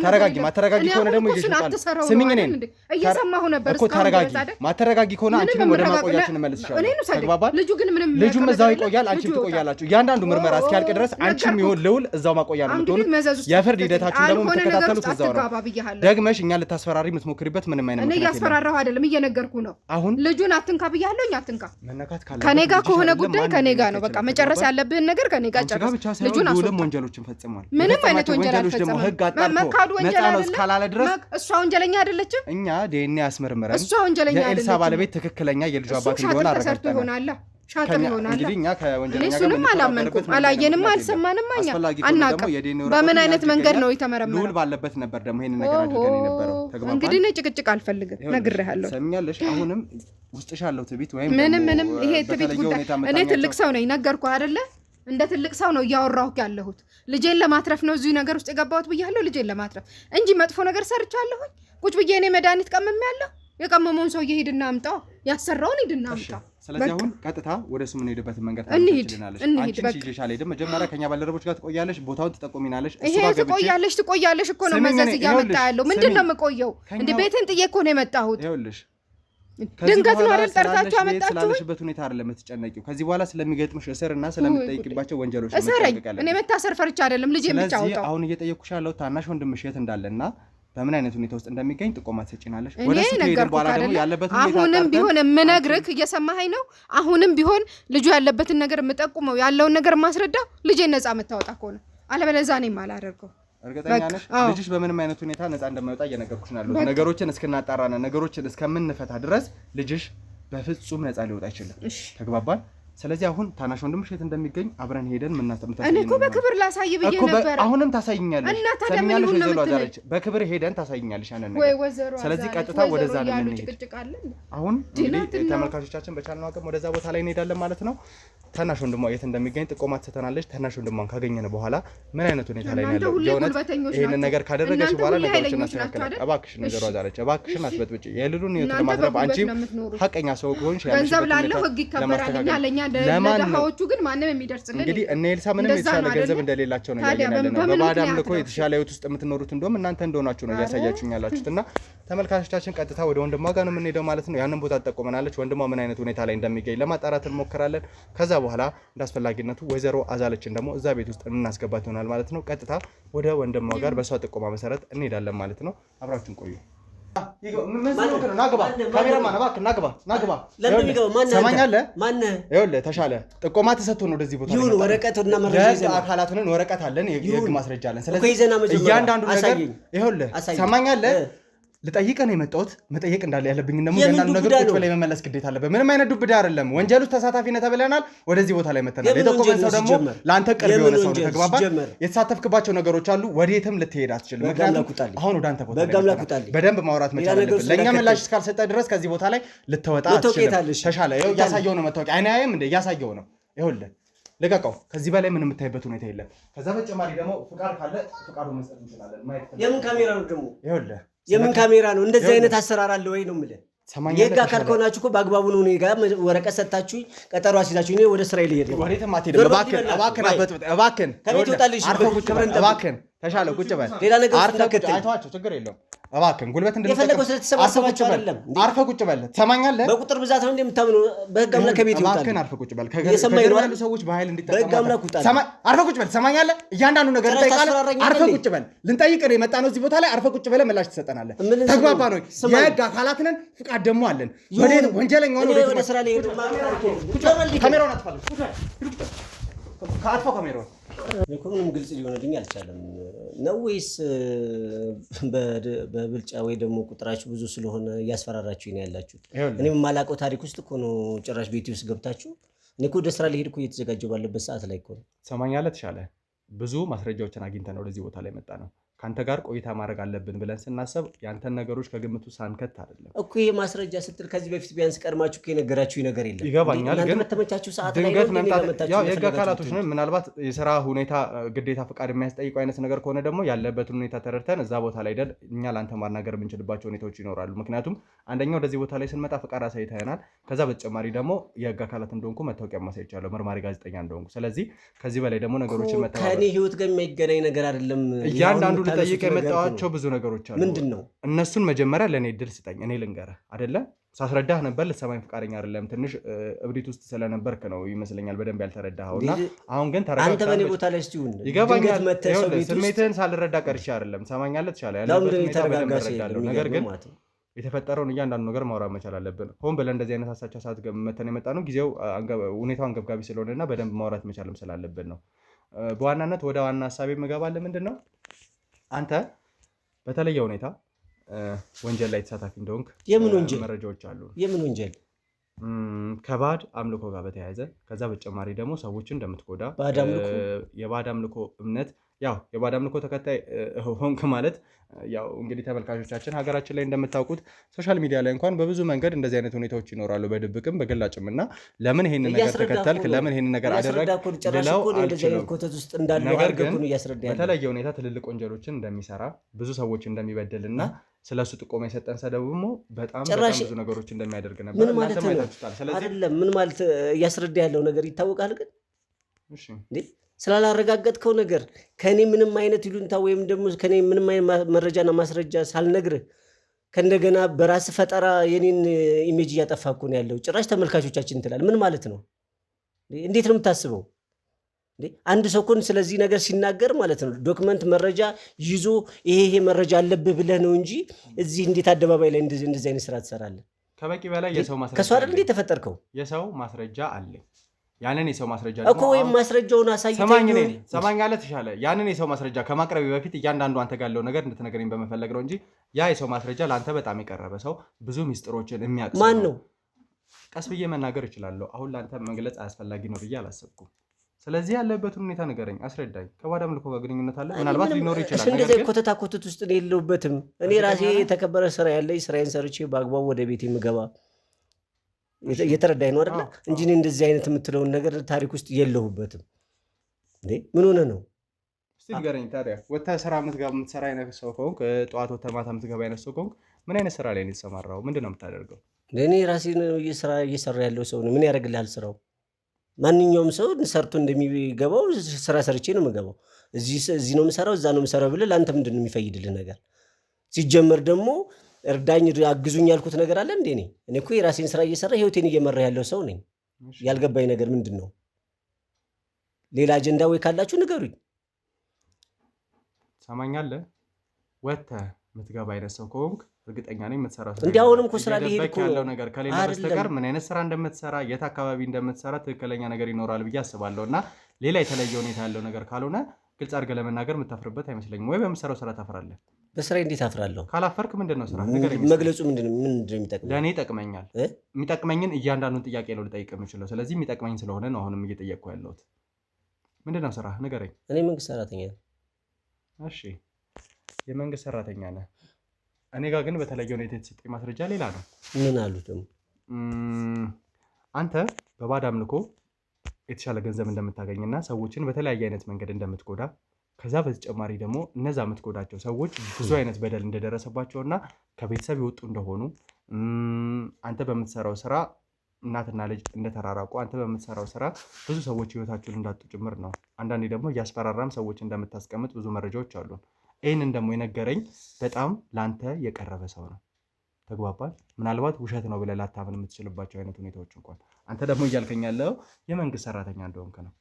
ተረጋጊ። ማተረጋጊ ከሆነ ደግሞ ይሽጣል። ስሚኝ፣ እኔን እየሰማሁ ነበር እኮ ተረጋጊ። ማተረጋጊ ከሆነ አንቺንም ወደ ማቆያችን እንመልስሻለን። ተግባባን? ልጁም እዛው ይቆያል፣ አንቺም ትቆያላችሁ። እያንዳንዱ ምርመራ እስኪያልቅ ድረስ አንቺም ይሁን ልውል እዛው ማቆያ ነው የምትሆኑት። የፍርድ ሂደታችሁን ደግሞ የምትከታተሉት እዛው ነው። ደግመሽ እኛን ልታስፈራሪ የምትሞክሪበት ምንም አይነት ምክንያት የለም። እኔ እያስፈራራሁ አይደለም፣ እየነገርኩ ነው። አሁን ልጁን አትንካ ብያለሁ። አትንካ። ከኔ ጋር ከሆነ ጉዳይ ከኔ ጋር ነው። በቃ መጨረስ ያለብህን ነገር ከኔ ጋር ጨርስ። ልጁን አስወጣ። ወንጀሎችን ፈጽሟል። ምንም አይነት ወንጀል አልፈጸመም። መካዱ ወንጀል ነው እስካላለ ድረስ እሷ ወንጀለኛ አይደለችም። እኛ ዲኤንኤ አስመርምረን እሷ ወንጀለኛ አይደለችም። የኤልሳ ባለቤት ትክክለኛ የልጇ አባት እንደሆነ አረጋግጠናል። ሻጥር ይሆናል። እንግዲህ እኛ ከወንጀለኛ ጋር ምንም አላመንኩም፣ አላየንም፣ አልሰማንም። እኛ አናውቅም በምን አይነት መንገድ ነው የተመረመረው። ልዑል ባለበት ነበር ደግሞ ይሄን ነገር አድርገን የነበረው። ተግባባን። እንግዲህ እኔ ጭቅጭቅ አልፈልግም፣ ነግሬሃለሁ። ሰምኛለሽ? አሁንም ውስጥሽ ያለው ትዕቢት ወይም ምንም ይሄ ትዕቢት ጉዳይ እኔ ትልቅ ሰው ነኝ፣ ነገርኩህ አይደለ? እንደ ትልቅ ሰው ነው እያወራሁህ ያለሁት። ልጄን ለማትረፍ ነው እዚህ ነገር ውስጥ የገባሁት ብያለሁ። ልጄን ለማትረፍ እንጂ መጥፎ ነገር ሰርቻለሁኝ? ቁጭ ብዬ እኔ መድኃኒት ቀምሜያለሁ? የቀመመውን ሰው ሂድና አምጣው፣ ያሰራውን ሂድና አምጣው። ስለዚህ አሁን ቀጥታ ወደ እሱ ምን ሄድበት መንገድ ታችልናለሽ። አንቺ ሲጂሽ አለ አይደል? መጀመሪያ ከኛ ባልደረቦች ጋር ትቆያለሽ፣ ቦታውን ትጠቁሚናለሽ። እሱ ጋር ትቆያለሽ እኮ ነው መዘዝ እያመጣ ያለው። ምንድነው የምቆየው እንዴ? ቤቴን ጥዬ እኮ ነው የመጣሁት። ይኸውልሽ ድንገት ነው አይደል ጠርታችሁ አመጣችሁ። ስላለሽበት ሁኔታ አይደለም የምትጨነቂው። ከዚህ በኋላ ስለሚገጥምሽ እስርና ስለምትጠይቂባቸው ወንጀሎች ነው የምትጠይቂያለሽ። እኔ መታሰር ፈርቻ አይደለም ልጄ የምጫወተው። ስለዚህ አሁን እየጠየኩሽ ያለው ታናሽ ወንድምሽ የት እንዳለና በምን አይነት ሁኔታ ውስጥ እንደሚገኝ ጥቆማ ትሰጪናለሽ። ወደ እሱ ከሄድን በኋላ ደግሞ ያለበት ሁኔታ አሁንም ቢሆን የምነግርህ እየሰማኸኝ ነው። አሁንም ቢሆን ልጁ ያለበትን ነገር የምጠቁመው ያለውን ነገር ማስረዳው ልጄን ነፃ የምታወጣ ከሆነ አለበለዚያ እኔም አላደርገው። እርግጠኛ ነሽ? ልጅሽ በምንም አይነት ሁኔታ ነፃ እንደማይወጣ እየነገርኩሽ ነው ያለሁት። ነገሮችን እስክናጣራና ነገሮችን እስከምንፈታ ድረስ ልጅሽ በፍጹም ነፃ ሊወጣ አይችልም። ተግባባን? ስለዚህ አሁን ታናሽ ወንድምሽ የት እንደሚገኝ አብረን ሄደን ምናስተምታለን። እኔ እኮ በክብር ላሳይ ብዬ ነበር። አሁንም ታሳይኛለሽ። ሰሚያለሽ? ወይዘሮ አዛለች በክብር ሄደን ታሳይኛለሽ ያንን ነገር። ስለዚህ ቀጥታ ወደዛ ነው የምንሄድ። አሁን እንግዲህ ተመልካቾቻችን በቻልነው አቅም ወደዛ ቦታ ላይ እንሄዳለን ማለት ነው። ታናሽ ወንድሟ የት እንደሚገኝ ጥቆማ ትሰጠናለች። ታናሽ ወንድሟን ካገኘን በኋላ ምን አይነት ሁኔታ ላይ ነው ያለው? የእውነት ይሄንን ነገር ካደረገች በኋላ ነገሮችን እናስተካክላለን። እባክሽን ወይዘሮ አዛለች እባክሽን አትበጥብጪ። የልሉን ህይወት ለማትረፍ አንቺም ሐቀኛ ሰው ከሆንሽ ያለሽ ገንዘብ ላለው ህግ ይከበራል ያለኛ ለማንኛውም ግን ማንም የሚደርስልን እንግዲህ እነ ኤልሳ ምንም የተሻለ ገንዘብ እንደሌላቸው ነው ያያያለ ነው። በባዳም ልኮ የተሻለ ህይወት ውስጥ የምትኖሩት እንደውም እናንተ እንደሆናችሁ ነው እያሳያችሁኝ ያላችሁትና ተመልካቾቻችን ቀጥታ ወደ ወንድሟ ጋር ነው የምንሄደው ማለት ነው። ያንን ቦታ ተጠቆመናለች። ወንድሟ ምን አይነት ሁኔታ ላይ እንደሚገኝ ለማጣራት እንሞክራለን። ከዛ በኋላ እንዳስፈላጊነቱ ወይዘሮ አዛለችን ደግሞ እዛ ቤት ውስጥ እናስገባት ይሆናል ማለት ነው። ቀጥታ ወደ ወንድሟ ጋር በሷ ጥቆማ መሰረት እንሄዳለን ማለት ነው። አብራችሁን ቆዩ። ተሻለ ጥቆማ ተሰጥቶ ነው ወደዚህ ቦታ ወረቀትና መረጃ አካላት ሆነን ወረቀት አለን፣ የህግ ማስረጃ አለን። ስለዚህ እያንዳንዱ ነገር ይኸውልህ ሰማኛለህ። ልጠይቀን የመጣሁት መጠየቅ እንዳለ ያለብኝ ደግሞ ያንዳንዱ ነገር ቁጭ ብለን መመለስ ግዴታ አለበት። ምንም አይነት ዱብዳ አይደለም። ወንጀል ውስጥ ተሳታፊ ነህ ተብለናል። ወደዚህ ቦታ ላይ መተናል። የተቆመን ሰው ደግሞ ለአንተ ቅርብ የሆነ ሰው ነው። ተግባባን። የተሳተፍክባቸው ነገሮች አሉ። ወዴትም ልትሄድ አትችልም። ምክንያቱም አሁን ወደ አንተ ቦታ ላይ በደንብ ማውራት መቻል አለብን። ለእኛ ምላሽ እስካልሰጠ ድረስ ከዚህ ቦታ ላይ ልትወጣ አትችልም። ተሻለ እያሳየው ነው። መታወቂያ አይናየም እንደ እያሳየው ነው። ይኸውልህ ልቀቀው። ከዚህ በላይ ምንም የምታይበት ሁኔታ የለም። ከዛ በተጨማሪ ደግሞ ፍቃድ ካለ ፍቃዱ መስጠት እንችላለን። የምን ካሜራ ነው ደግሞ? ይኸውልህ የምን ካሜራ ነው? እንደዚህ አይነት አሰራር አለ ወይ ነው የምልህ። የህግ አካል ከሆናችሁ እኮ በአግባቡ ነው። እኔ ጋር ወረቀት ሰጣችሁ፣ ቀጠሮ አስይዛችሁ እኔ ወደ ስራ ልሄድ ነው። ወዴትም አትሄድም። እባክህን ከቤት ወጣልሽ። እባክህን ተሻለ ቁጭ በል። ሌላ ነገር አይተዋቸው ችግር የለውም። እባክህን ጉልበት የፈለገው ስለተሰባሰባችሁ አይደለም። አርፈህ ቁጭ በል። ትሰማኛለህ? በቁጥር ብዛት ነው እንደምታምኑ። በህግ አምላክ ከቤት ይወጣል። እባክህን አርፈህ ቁጭ በል። ያሉ ሰዎች በኃይል እንዲጠቀሙ በህግ አምላክ ውጣል። አርፈህ ቁጭ በል። ትሰማኛለህ? እያንዳንዱ ነገር እንጠይቃለን። አርፈህ ቁጭ በል። ልንጠይቅ ነው የመጣ ነው እዚህ ቦታ ላይ። አርፈህ ቁጭ በለህ ምላሽ ትሰጠናለህ። ተግባባ ነው? የህግ አካላት ነን፣ ፍቃድ ደግሞ አለን። ወንጀለኛ ሆነ ወደ ስራ ልሄድ ነው። ካሜራውን አጥፋለሁ። ከአጥፋው ካሜራውን ምንም ግልጽ ሊሆንልኝ አልቻለም። ነው ወይስ በብልጫ ወይ ደግሞ ቁጥራችሁ ብዙ ስለሆነ እያስፈራራችሁ ነው ያላችሁት? እኔ የማላውቀው ታሪክ ውስጥ እኮ ነው ጭራሽ ቤቴ ውስጥ ገብታችሁ። እኔ እኮ ወደ ስራ ልሄድ እኮ እየተዘጋጀሁ ባለበት ሰዓት ላይ እኮ ነው። ሰማኛለህ? ተሻለ ብዙ ማስረጃዎችን አግኝተን ወደዚህ ቦታ ላይ መጣ ነው። ከአንተ ጋር ቆይታ ማድረግ አለብን ብለን ስናሰብ ያንተን ነገሮች ከግምቱ ሳንከት አይደለም እኮ። ይሄ ማስረጃ ስትል ከዚህ በፊት ቢያንስ ቀድማችሁ እኮ የነገራችሁ ነገር የለም። ይገባኛል፣ ግን በተመቻችሁ ሰዓት ላይ ድንገት መምጣት ያው የህግ አካላቶች ነን። ምናልባት የስራ ሁኔታ ግዴታ ፍቃድ የሚያስጠይቀው አይነት ነገር ከሆነ ደግሞ ያለበትን ሁኔታ ተረድተን እዛ ቦታ ላይ ደል እኛ ለአንተ ማናገር የምንችልባቸው ሁኔታዎች ይኖራሉ። ምክንያቱም አንደኛ ወደዚህ ቦታ ላይ ስንመጣ ፍቃድ አሳይተናል። ከዛ በተጨማሪ ደግሞ የህግ አካላት እንደሆንኩ መታወቂያ ማሳይቻለሁ፣ መርማሪ ጋዜጠኛ እንደሆንኩ። ስለዚህ ከዚህ በላይ ደግሞ ነገሮችን መተባበር ከኔ ህይወት ጋር የሚገናኝ ነገር አይደለም። እያንዳንዱ ልጠይቅ የመጣዋቸው ብዙ ነገሮች አሉ። ምንድን ነው እነሱን መጀመሪያ ለእኔ እድል ስጠኝ፣ እኔ ልንገርህ። አይደለ ሳስረዳህ ነበር ልትሰማኝ ፈቃደኛ አይደለም። ትንሽ እብሪት ውስጥ ስለነበርክ ነው ይመስለኛል በደንብ ያልተረዳኸውና አሁን ግን ተረጋግተህ አንተ በእኔ ቦታ ላይ እስቲ ሁን። ይገባኛል። ስሜትህን ሳልረዳ ቀርቼ አይደለም። ሰማኛለህ? ተቻለ ያለበት ሁኔታ በደንብ እረዳለሁ። ነገር ግን የተፈጠረውን እያንዳንዱ ነገር ማውራት መቻል አለብን። ሆን ብለን እንደዚህ አይነት ሀሳቻ ሰዓት መተን የመጣ ነው። ጊዜው ሁኔታው አንገብጋቢ ስለሆነና በደንብ ማውራት መቻልም ስላለብን ነው። በዋናነት ወደ ዋና ሀሳቤ የምገባልህ ምንድን ነው አንተ በተለየ ሁኔታ ወንጀል ላይ ተሳታፊ እንደሆንክ የምን ወንጀል መረጃዎች አሉ። የምን ወንጀል? ከባዕድ አምልኮ ጋር በተያያዘ ከዛ በተጨማሪ ደግሞ ሰዎችን እንደምትጎዳ የባዕድ አምልኮ እምነት ያው የባዕድ አምልኮ ተከታይ ሆንክ ማለት ያው እንግዲህ ተመልካቾቻችን ሀገራችን ላይ እንደምታውቁት ሶሻል ሚዲያ ላይ እንኳን በብዙ መንገድ እንደዚህ አይነት ሁኔታዎች ይኖራሉ፣ በድብቅም በግላጭም እና ለምን ይሄንን ነገር ተከተልክ፣ ለምን ይሄንን ነገር አደረግ ልለው አልችልም። ነገር ግን በተለየ ሁኔታ ትልልቅ ወንጀሎችን እንደሚሰራ ብዙ ሰዎች እንደሚበድል እና ስለሱ ጥቆማ የሰጠን ሰው ደግሞ በጣም ብዙ ነገሮች እንደሚያደርግ ነበር። ምን ማለት ነው? አይደለም ምን ማለት እያስረዳ ያለው ነገር ይታወቃል። ግን እሺ እንዴ ስላላረጋገጥከው ነገር ከኔ ምንም አይነት ይሉንታ ወይም ደግሞ ከኔ ምንም አይነት መረጃና ማስረጃ ሳልነግርህ ከእንደገና በራስ ፈጠራ የኔን ኢሜጅ እያጠፋህ እኮ ነው ያለው። ጭራሽ ተመልካቾቻችን ትላለህ። ምን ማለት ነው? እንዴት ነው የምታስበው? አንድ ሰው እኮ ስለዚህ ነገር ሲናገር ማለት ነው ዶክመንት መረጃ ይዞ ይሄ መረጃ አለብህ ብለህ ነው እንጂ እዚህ እንዴት አደባባይ ላይ እንደዚህ አይነት ስራ ትሰራለህ? ከበቂ በላይ የሰው ማስረጃ ከሷ አይደል እንዴት ተፈጠርከው? የሰው ማስረጃ አለ። ያንን የሰው ማስረጃ እኮ ወይም ማስረጃውን አሳይተኝ ሰማኛለህ? ተሻለ ያንን የሰው ማስረጃ ከማቅረብ በፊት እያንዳንዱ አንተ ጋር ያለው ነገር እንድትነግረኝ በመፈለግ ነው እንጂ ያ የሰው ማስረጃ ለአንተ በጣም የቀረበ ሰው ብዙ ሚስጥሮችን የሚያውቅ ማን ነው? ቀስ ብዬ መናገር እችላለሁ። አሁን ለአንተ መግለጽ አያስፈላጊ ነው ብዬ አላሰብኩም። ስለዚህ ያለበትን ሁኔታ ንገረኝ፣ አስረዳኝ። ከባዕድ አምልኮ ጋር ግንኙነት አለ ምናልባት ሊኖር ይችላል። እንደዚህ ኮተታ ኮተት ውስጥ ነው የለሁበትም። እኔ ራሴ የተከበረ ስራ ያለኝ ስራዬን ሰርቼ በአግባቡ ወደ ቤት የምገባ እየተረዳኝ ነው አይደለ? እንጂ እኔ እንደዚህ አይነት የምትለውን ነገር ታሪክ ውስጥ የለሁበትም። እንዴ ምን ሆነ ነው? እስቲ ንገረኝ ታዲያ። ወጥተህ ስራ የምትሰራ አይነት ሰው ከሆንክ ጠዋት ወጥተህ ማታ የምትገባ አይነት ሰው ከሆንክ ምን አይነት ስራ ላይ ነው የተሰማራው? ምንድን ነው የምታደርገው? እኔ ራሴን እየሰራ ያለው ሰው ነው። ምን ያደርግልሃል ስራው? ማንኛውም ሰው ሰርቶ እንደሚገባው ስራ ሰርቼ ነው የምገባው። እዚህ ነው የምሰራው እዛ ነው የምሰራው ብለህ ለአንተ ምንድን ነው የሚፈይድልህ ነገር? ሲጀመር ደግሞ እርዳኝ አግዙኝ ያልኩት ነገር አለ እንዴ? እኔ እኮ የራሴን ስራ እየሰራ ህይወቴን እየመራ ያለው ሰው ነኝ። ያልገባኝ ነገር ምንድን ነው? ሌላ አጀንዳ ወይ ካላችሁ ንገሩኝ። ሰማኛለህ? ወጥተህ የምትገባ አይነት ሰው ከሆንክ እርግጠኛ ነኝ የምትሰራው እንዴ አሁንም እኮ ስራ ሊሄድ እኮ ያለው ነገር ከሌላ በስተቀር ምን አይነት ስራ እንደምትሰራ የት አካባቢ እንደምትሰራ ትክክለኛ ነገር ይኖራል ብዬ አስባለሁ። እና ሌላ የተለየ ሁኔታ ያለው ነገር ካልሆነ ግልጽ አድርገህ ለመናገር የምታፍርበት አይመስለኝም። ወይ በምትሰራው ስራ ታፍራለህ በስራዬ እንዴት አፍራለሁ? ካላፈርክ ምንድነው ስራ? መግለጹ ምንድነው የሚጠቅመኝ? ለእኔ ይጠቅመኛል። የሚጠቅመኝን እያንዳንዱን ጥያቄ ነው ልጠይቅ የምችለው። ስለዚህ የሚጠቅመኝ ስለሆነ ነው አሁንም እየጠየቅኩ ያለሁት። ምንድነው ስራ? ንገረኝ። እኔ መንግስት ሰራተኛ ነኝ። እሺ የመንግስት ሰራተኛ ነህ። እኔ ጋር ግን በተለየ ሁኔታ የተሰጠኝ ማስረጃ ሌላ ነው። ምን አሉት ደግሞ? አንተ በባዕድ አምልኮ የተሻለ ገንዘብ እንደምታገኝና ሰዎችን በተለያየ አይነት መንገድ እንደምትጎዳ፣ ከዛ በተጨማሪ ደግሞ እነዛ የምትጎዳቸው ሰዎች ብዙ አይነት በደል እንደደረሰባቸውና ከቤተሰብ የወጡ እንደሆኑ፣ አንተ በምትሰራው ስራ እናትና ልጅ እንደተራራቁ፣ አንተ በምትሰራው ስራ ብዙ ሰዎች ህይወታቸውን እንዳጡ ጭምር ነው። አንዳንዴ ደግሞ እያስፈራራም ሰዎች እንደምታስቀምጥ ብዙ መረጃዎች አሉን። ይህንን ደግሞ የነገረኝ በጣም ለአንተ የቀረበ ሰው ነው። ተግባባል። ምናልባት ውሸት ነው ብለህ ላታምን የምትችልባቸው አይነት ሁኔታዎች እንኳን አንተ ደግሞ እያልከኝ ያለው የመንግስት ሰራተኛ እንደሆንክ ነው።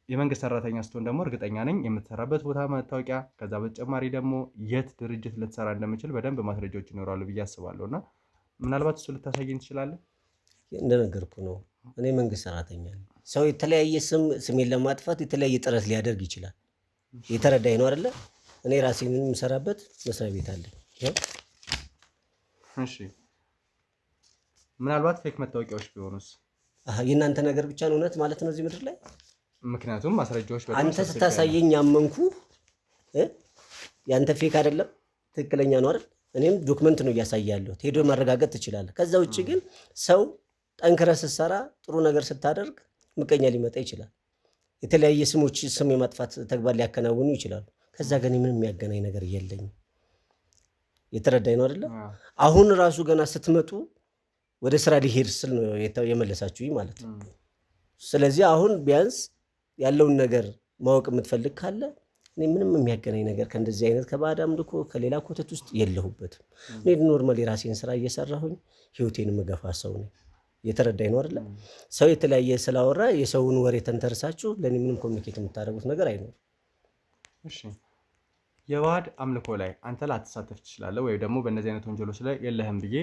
የመንግስት ሰራተኛ ስትሆን ደግሞ እርግጠኛ ነኝ የምትሰራበት ቦታ መታወቂያ፣ ከዛ በተጨማሪ ደግሞ የት ድርጅት ልትሰራ እንደምችል በደንብ ማስረጃዎች ይኖራሉ ብዬ አስባለሁ። እና ምናልባት እሱ ልታሳየኝ ትችላለህ? እንደነገርኩ ነው። እኔ መንግስት ሰራተኛ ነኝ። ሰው የተለያየ ስሜን ለማጥፋት የተለያየ ጥረት ሊያደርግ ይችላል። የተረዳኝ ነው አይደለ? እኔ ራሴን የምሰራበት መስሪያ ቤት አለኝ። እሺ ምናልባት ፌክ መታወቂያዎች ቢሆኑስ? የእናንተ ነገር ብቻ ነው እውነት ማለት ነው እዚህ ምድር ላይ? ምክንያቱም ማስረጃዎች አንተ ስታሳየኝ ያመንኩ ያንተ ፌክ አይደለም ትክክለኛ ነው አይደል? እኔም ዶክመንት ነው እያሳያለሁ። ሄዶ ማረጋገጥ ትችላለህ። ከዛ ውጭ ግን ሰው ጠንክረህ ስትሰራ ጥሩ ነገር ስታደርግ ምቀኛ ሊመጣ ይችላል። የተለያየ ስም የማጥፋት ተግባር ሊያከናውኑ ይችላሉ። ከዛ ግን ምንም የሚያገናኝ ነገር የለኝም። የተረዳኝ ነው አይደለ? አሁን ራሱ ገና ስትመጡ ወደ ስራ ሊሄድ ስል ነው የመለሳችሁኝ ማለት ነው። ስለዚህ አሁን ቢያንስ ያለውን ነገር ማወቅ የምትፈልግ ካለ እኔ ምንም የሚያገናኝ ነገር ከእንደዚህ አይነት ከባዕድ አምልኮ ከሌላ ኮተት ውስጥ የለሁበትም። እኔ ኖርማል የራሴን ስራ እየሰራሁኝ ህይወቴን የምገፋ ሰው ነኝ። የተረዳኝ ነው አይደለ? ሰው የተለያየ ስላወራ የሰውን ወሬ ተንተርሳችሁ ለእኔ ምንም ኮሚኒኬት የምታደርጉት ነገር አይኖርም። እሺ የባዕድ አምልኮ ላይ አንተ ላትሳተፍ ትችላለህ ወይ ደግሞ በእነዚህ አይነት ወንጀሎች ላይ የለህም ብዬ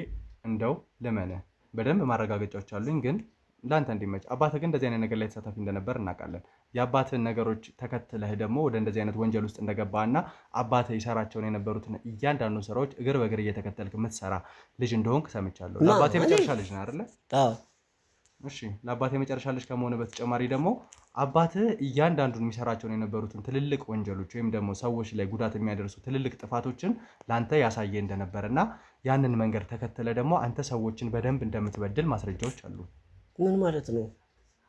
እንደው ልመንህ። በደንብ ማረጋገጫዎች አሉኝ፣ ግን ለአንተ እንዲመች። አባትህ ግን እንደዚህ አይነት ነገር ላይ ተሳታፊ እንደነበር እናውቃለን። የአባትህን ነገሮች ተከትለህ ደግሞ ወደ እንደዚህ አይነት ወንጀል ውስጥ እንደገባና አባትህ ይሰራቸውን የነበሩትን እያንዳንዱ ስራዎች እግር በእግር እየተከተልክ የምትሰራ ልጅ እንደሆንክ ሰምቻለሁ። ለአባትህ የመጨረሻ ልጅ ነህ አይደለ? እሺ ለአባትህ የመጨረሻ ልጅ ከመሆኑ በተጨማሪ ደግሞ አባትህ እያንዳንዱን የሚሰራቸውን የነበሩትን ትልልቅ ወንጀሎች ወይም ደግሞ ሰዎች ላይ ጉዳት የሚያደርሱ ትልልቅ ጥፋቶችን ለአንተ ያሳየ እንደነበር እና ያንን መንገድ ተከትለ ደግሞ አንተ ሰዎችን በደንብ እንደምትበድል ማስረጃዎች አሉ። ምን ማለት ነው?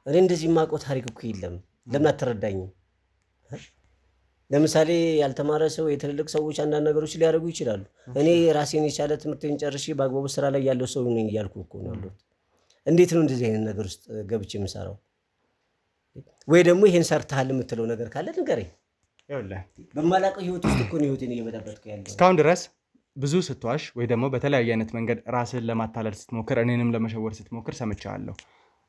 እኔ እንደዚህ የማውቀው ታሪክ እኮ የለም። ለምን አትረዳኝም? ለምሳሌ ያልተማረ ሰው የትልልቅ ሰዎች አንዳንድ ነገሮች ሊያደርጉ ይችላሉ። እኔ ራሴን የቻለ ትምህርቴን ጨርሼ በአግባቡ ስራ ላይ ያለው ሰው ነኝ እያልኩ እኮ ነው ያለሁት። እንዴት ነው እንደዚህ አይነት ነገር ውስጥ ገብቼ የምሰራው? ወይ ደግሞ ይሄን ሰርተሃል የምትለው ነገር ካለ ንገረኝ። በማላውቀው ህይወት ውስጥ እኮ ነው ህይወቴን እየበጠበጥኩ ያለው። እስካሁን ድረስ ብዙ ስትዋሽ ወይ ደግሞ በተለያየ አይነት መንገድ ራስህን ለማታለል ስትሞክር፣ እኔንም ለመሸወር ስትሞክር ሰምቻለሁ።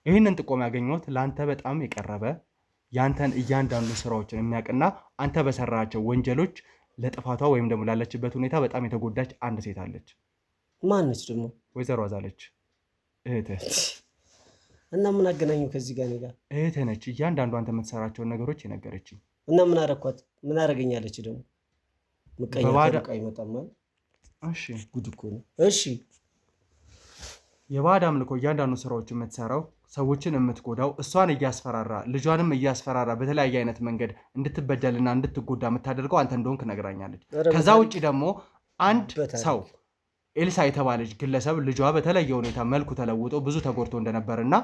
ይህንን ጥቆማ ያገኘሁት ለአንተ በጣም የቀረበ ያንተን እያንዳንዱ ስራዎችን የሚያውቅና አንተ በሰራቸው ወንጀሎች ለጥፋቷ ወይም ደግሞ ላለችበት ሁኔታ በጣም የተጎዳች አንድ ሴት አለች። ማነች ደግሞ? ወይዘሮ አዛለች እህትህ። እና ምን አገናኙ ከዚህ ጋር? እኔ ጋር እህትህ ነች እያንዳንዱ አንተ የምትሰራቸውን ነገሮች የነገረችኝ። እና ምን አረኳት? ምን አረገኛለች ደግሞ? ምቀኛ ይመጣል። እሺ ጉድ እኮ ነው። እሺ የባዕድ አምልኮ እያንዳንዱ ስራዎች የምትሰራው ሰዎችን የምትጎዳው እሷን እያስፈራራ ልጇንም እያስፈራራ በተለያየ አይነት መንገድ እንድትበደልና እንድትጎዳ የምታደርገው አንተ እንደሆንክ ነግራኛለች። ከዛ ውጭ ደግሞ አንድ ሰው ኤልሳ የተባለች ግለሰብ ልጇ በተለየ ሁኔታ መልኩ ተለውጦ ብዙ ተጎድቶ እንደነበርና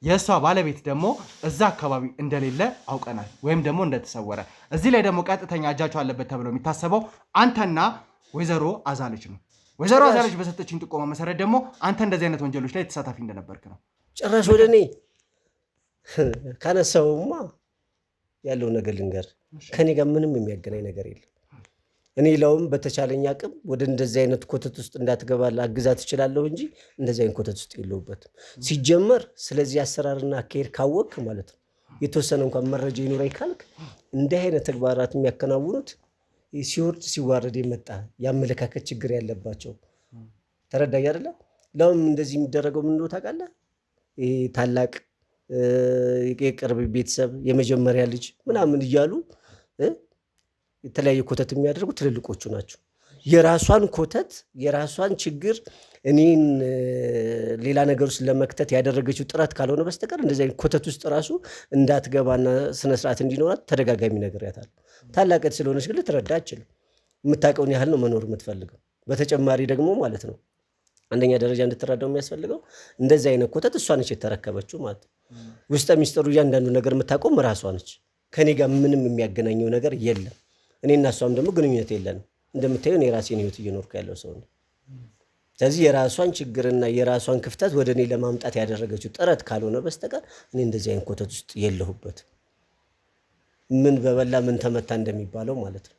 የእሷ ባለቤት ደግሞ እዛ አካባቢ እንደሌለ አውቀናል፣ ወይም ደግሞ እንደተሰወረ። እዚህ ላይ ደግሞ ቀጥተኛ እጃቸው አለበት ተብሎ የሚታሰበው አንተና ወይዘሮ አዛለች ነው። ወይዘሮ አዛለች በሰጠችኝ ጥቆማ መሰረት ደግሞ አንተ እንደዚህ አይነት ወንጀሎች ላይ ተሳታፊ እንደነበርክ ነው። ጭራሽ ወደ እኔ ካነሳውማ ያለው ነገር ልንገር፣ ከኔ ጋር ምንም የሚያገናኝ ነገር የለም። እኔ ለውም በተቻለኝ አቅም ወደ እንደዚህ አይነት ኮተት ውስጥ እንዳትገባ አግዛት እችላለሁ እንጂ እንደዚህ አይነት ኮተት ውስጥ የለሁበትም። ሲጀመር ስለዚህ አሰራርና አካሄድ ካወቅክ ማለት ነው የተወሰነ እንኳን መረጃ ይኖረኝ ካልክ እንዲህ አይነት ተግባራት የሚያከናውኑት ሲወርድ ሲዋረድ የመጣ የአመለካከት ችግር ያለባቸው። ተረዳኝ አይደለ? ለውም እንደዚህ የሚደረገው ምን እንደሆነ ታውቃለህ? ታላቅ የቅርብ ቤተሰብ የመጀመሪያ ልጅ ምናምን እያሉ የተለያየ ኮተት የሚያደርጉ ትልልቆቹ ናቸው። የራሷን ኮተት የራሷን ችግር እኔን ሌላ ነገር ውስጥ ለመክተት ያደረገችው ጥረት ካልሆነ በስተቀር እንደዚህ አይነት ኮተት ውስጥ ራሱ እንዳትገባና ስነ ስርዓት እንዲኖራት ተደጋጋሚ ነገር ያታል። ታላቀት ስለሆነች ግን ልትረዳ አትችልም። የምታውቀውን ያህል ነው መኖር የምትፈልገው። በተጨማሪ ደግሞ ማለት ነው አንደኛ ደረጃ እንድትረዳው የሚያስፈልገው እንደዚህ አይነት ኮተት እሷ ነች የተረከበችው ማለት ነው። ውስጠ ሚስጥሩ እያንዳንዱ ነገር የምታውቀውም ራሷ ነች። ከኔ ጋር ምንም የሚያገናኘው ነገር የለም። እኔና እሷም ደግሞ ግንኙነት የለንም። እንደምታየው እኔ የራሴን ህይወት እየኖርኩ ያለው ሰው ነው። ስለዚህ የራሷን ችግርና የራሷን ክፍተት ወደ እኔ ለማምጣት ያደረገችው ጥረት ካልሆነ በስተቀር እኔ እንደዚህ አይነት ኮተት ውስጥ የለሁበትም። ምን በበላ ምን ተመታ እንደሚባለው ማለት ነው።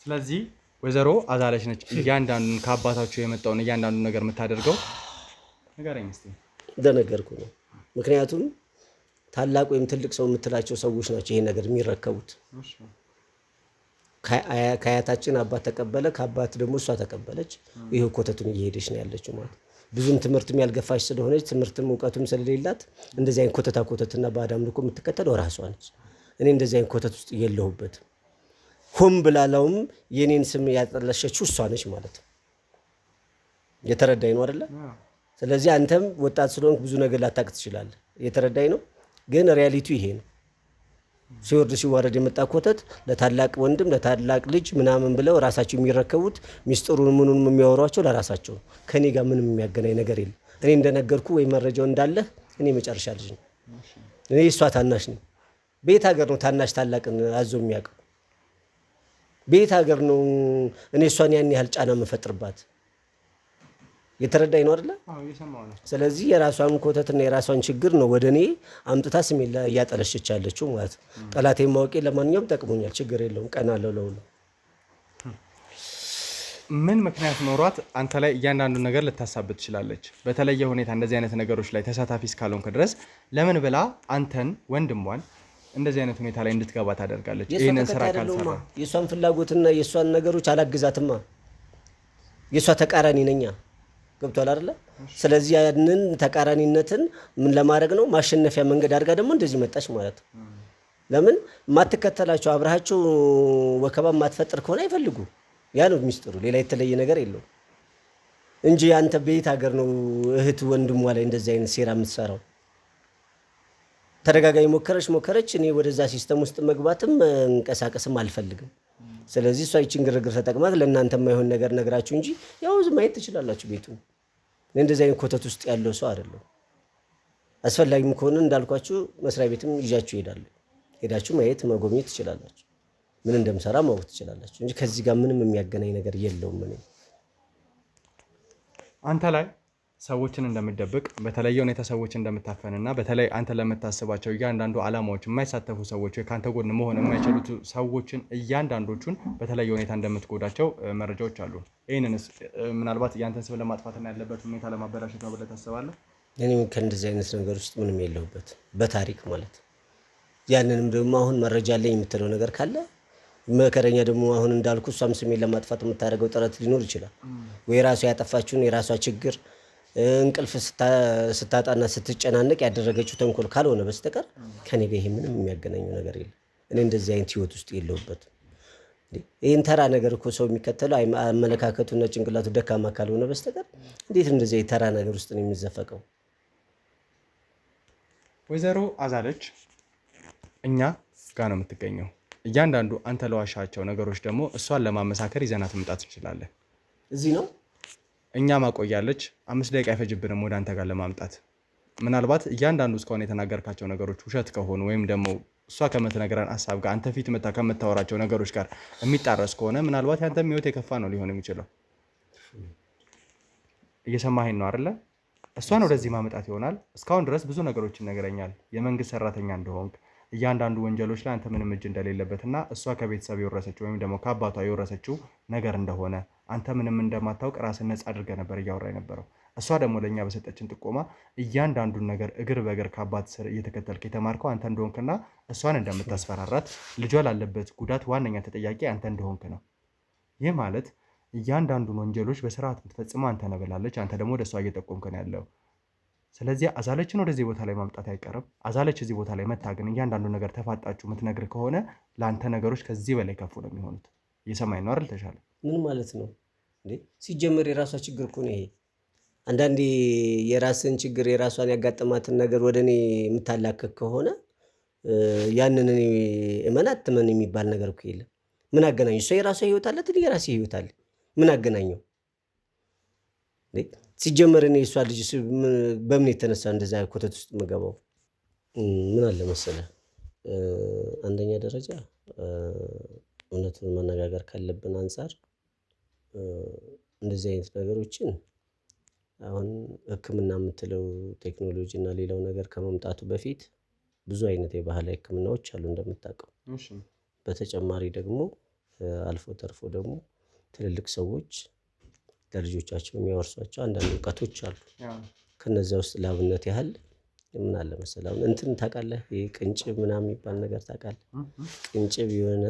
ስለዚህ ወይዘሮ አዛለች ነች እያንዳንዱን ከአባታቸው የመጣውን እያንዳንዱን ነገር የምታደርገው። ንገረኝ እስኪ። እንደነገርኩ ነው። ምክንያቱም ታላቅ ወይም ትልቅ ሰው የምትላቸው ሰዎች ናቸው ይሄን ነገር የሚረከቡት። ከአያታችን አባት ተቀበለ፣ ከአባት ደግሞ እሷ ተቀበለች። ይሄው ኮተቱን እየሄደች ነው ያለችው ማለት ብዙም ትምህርትም ያልገፋች ስለሆነች ትምህርትም እውቀቱም ስለሌላት እንደዚህ አይነት ኮተትና ባዕድ አምልኮ የምትከተለው ራሷ ነች። እኔ እንደዚህ አይነት ኮተት ውስጥ የለሁበትም። ሆም ብላላውም የኔን ስም ያጠለሸችው እሷ ነች ማለት ነው። የተረዳኝ ነው አይደለ? ስለዚህ አንተም ወጣት ስለሆንክ ብዙ ነገር ላታውቅ ትችላለህ። የተረዳኝ ነው። ግን ሪያሊቲው ይሄ ነው። ሲወርድ ሲዋረድ የመጣ ኮተት ለታላቅ ወንድም ለታላቅ ልጅ ምናምን ብለው ራሳቸው የሚረከቡት ሚስጥሩን ምኑንም የሚያወሯቸው ለራሳቸው። ከኔ ጋር ምንም የሚያገናኝ ነገር የለም። እኔ እንደነገርኩ ወይ መረጃው እንዳለ እኔ መጨረሻ ልጅ ነኝ። እኔ እሷ ታናሽ ነኝ። ቤት ሀገር ነው ታናሽ ታላቅን አዞ የሚያውቀው። ቤት ሀገር ነው እኔ እሷን ያን ያህል ጫና መፈጥርባት። የተረዳኝ ነው አይደለ? ስለዚህ የራሷን ኮተትና የራሷን ችግር ነው ወደ እኔ አምጥታ ስሜን እያጠለሸች ያለችው ማለት ነው። ጠላቴን ማወቄ ለማንኛውም ጠቅሞኛል። ችግር የለውም። ቀና አለው ለሁሉ። ምን ምክንያት ኖሯት አንተ ላይ እያንዳንዱ ነገር ልታሳብት ትችላለች? በተለየ ሁኔታ እንደዚህ አይነት ነገሮች ላይ ተሳታፊ እስካልሆንክ ድረስ ለምን ብላ አንተን ወንድሟን እንደዚህ አይነት ሁኔታ ላይ እንድትገባ ታደርጋለች? ይሄንን ስራ ካልሰራ የሷን ፍላጎትና የሷን ነገሮች አላግዛትማ። የሷ ተቃራኒ ነኛ። ገብቷል አይደለ? ስለዚህ ያንን ተቃራኒነትን ምን ለማድረግ ነው ማሸነፊያ መንገድ አድርጋ ደግሞ እንደዚህ መጣች ማለት ነው። ለምን ማትከተላቸው አብራቸው ወከባ ማትፈጥር ከሆነ አይፈልጉ። ያ ነው ሚስጥሩ። ሌላ የተለየ ነገር የለውም እንጂ አንተ ቤት ሀገር ነው እህት ወንድሟ ላይ እንደዚህ አይነት ሴራ የምትሰራው። ተደጋጋሚ ሞከረች። እኔ ወደዛ ሲስተም ውስጥ መግባትም እንቀሳቀስም አልፈልግም። ስለዚህ እሷ ይችን ግርግር ተጠቅማት ለእናንተ የማይሆን ነገር ነግራችሁ እንጂ ያው ዝም ማየት ትችላላችሁ ቤቱን። እንደዚህ አይነት ኮተት ውስጥ ያለው ሰው አይደለም። አስፈላጊም ከሆነ እንዳልኳችሁ መስሪያ ቤትም ይዣችሁ እሄዳለሁ። ሄዳችሁ ማየት መጎብኘት ትችላላችሁ። ምን እንደምሰራ ማወቅ ትችላላችሁ እንጂ ከዚህ ጋር ምንም የሚያገናኝ ነገር የለውም። እኔ አንተ ላይ ሰዎችን እንደምትደብቅ በተለየ ሁኔታ ሰዎች እንደምታፈንና በተለይ አንተ ለምታስባቸው እያንዳንዱ ዓላማዎች የማይሳተፉ ሰዎች ወይ ካንተ ጎን መሆን የማይችሉት ሰዎችን እያንዳንዶቹን በተለየ ሁኔታ እንደምትጎዳቸው መረጃዎች አሉ። ይህንንስ ምናልባት ያንተን ስም ለማጥፋትና ያለበት ሁኔታ ለማበላሸት ነው ብለህ ታስባለህ? እኔ ከእንደዚህ አይነት ነገር ውስጥ ምንም የለሁበት በታሪክ ማለት። ያንንም ደግሞ አሁን መረጃ አለኝ የምትለው ነገር ካለ መከረኛ ደግሞ አሁን እንዳልኩ እሷም ስሜን ለማጥፋት የምታደርገው ጥረት ሊኖር ይችላል። ወይ ራሷ ያጠፋችውን የራሷ ችግር እንቅልፍ ስታጣና ስትጨናነቅ ያደረገችው ተንኮል ካልሆነ በስተቀር ከኔ ጋር ይሄ ምንም የሚያገናኘው ነገር የለም። እኔ እንደዚህ አይነት ህይወት ውስጥ የለሁበትም። ይህን ተራ ነገር እኮ ሰው የሚከተለው አመለካከቱና ጭንቅላቱ ደካማ ካልሆነ በስተቀር እንዴት እንደዚህ ተራ ነገር ውስጥ ነው የሚዘፈቀው? ወይዘሮ አዛለች እኛ ጋር ነው የምትገኘው። እያንዳንዱ አንተ ለዋሻቸው ነገሮች ደግሞ እሷን ለማመሳከር ይዘናት መምጣት እንችላለን። እዚህ ነው እኛ ማቆያለች 5 ደቂቃ አይፈጅብንም ወደ አንተ ጋር ለማምጣት። ምናልባት እያንዳንዱ እስካሁን የተናገርካቸው ነገሮች ውሸት ከሆኑ ወይም ደግሞ እሷ ከምትነግረን ሀሳብ ጋር አንተ ፊት መታ ከምታወራቸው ነገሮች ጋር የሚጣረስ ከሆነ ምናልባት ያንተም ህይወት የከፋ ነው ሊሆን የሚችለው። እየሰማኸኝ ነው አይደለ? እሷን ወደዚህ ማመጣት ይሆናል። እስካሁን ድረስ ብዙ ነገሮች ይነግረኛል። የመንግስት ሰራተኛ እንደሆንክ፣ እያንዳንዱ ወንጀሎች ላይ አንተ ምንም እጅ እንደሌለበትና እሷ ከቤተሰብ የወረሰችው ወይም ደግሞ ከአባቷ የወረሰችው ነገር እንደሆነ አንተ ምንም እንደማታውቅ ራስን ነጻ አድርገህ ነበር እያወራ የነበረው። እሷ ደግሞ ለእኛ በሰጠችን ጥቆማ እያንዳንዱን ነገር እግር በእግር ከአባት ስር እየተከተልክ የተማርከው አንተ እንደሆንክና እሷን እንደምታስፈራራት ልጇ ላለበት ጉዳት ዋነኛ ተጠያቂ አንተ እንደሆንክ ነው። ይህ ማለት እያንዳንዱን ወንጀሎች በስርዓት የምትፈጽመው አንተ ነህ ብላለች። አንተ ደግሞ ወደ እሷ እየጠቆምክ ነው ያለው። ስለዚህ አዛለችን ወደዚህ ቦታ ላይ ማምጣት አይቀርም። አዛለች እዚህ ቦታ ላይ መታ ግን እያንዳንዱ ነገር ተፋጣችሁ የምትነግር ከሆነ ለአንተ ነገሮች ከዚህ በላይ ከፉ ነው የሚሆኑት። እየሰማኝ ነው አይደል? ተሻለ ምን ማለት ነው እንዴ? ሲጀመር የራሷ ችግር እኮ ነው ይሄ። አንዳንዴ የራስን ችግር የራሷን ያጋጠማትን ነገር ወደ እኔ የምታላከክ ከሆነ ያንን እኔ እመናት ትመን የሚባል ነገር እኮ የለም። ምን አገናኘው? እሷ የራሷ ህይወት አላት፣ እኔ የራሴ ህይወት አለ። ምን አገናኘው? ሲጀመር እኔ እሷ ልጅ በምን የተነሳ እንደዛ ኮተት ውስጥ የምገባው? ምን አለ መሰለህ፣ አንደኛ ደረጃ እውነቱን መነጋገር ካለብን አንጻር እንደዚህ አይነት ነገሮችን አሁን ሕክምና የምትለው ቴክኖሎጂ እና ሌላው ነገር ከመምጣቱ በፊት ብዙ አይነት የባህላዊ ሕክምናዎች አሉ እንደምታውቀው። በተጨማሪ ደግሞ አልፎ ተርፎ ደግሞ ትልልቅ ሰዎች ለልጆቻቸው የሚያወርሷቸው አንዳንድ እውቀቶች አሉ። ከነዚያ ውስጥ ለአብነት ያህል ምን አለ መሰለህ፣ አሁን እንትን ታውቃለህ፣ ቅንጭብ ምናምን የሚባል ነገር ታውቃለህ? ቅንጭብ የሆነ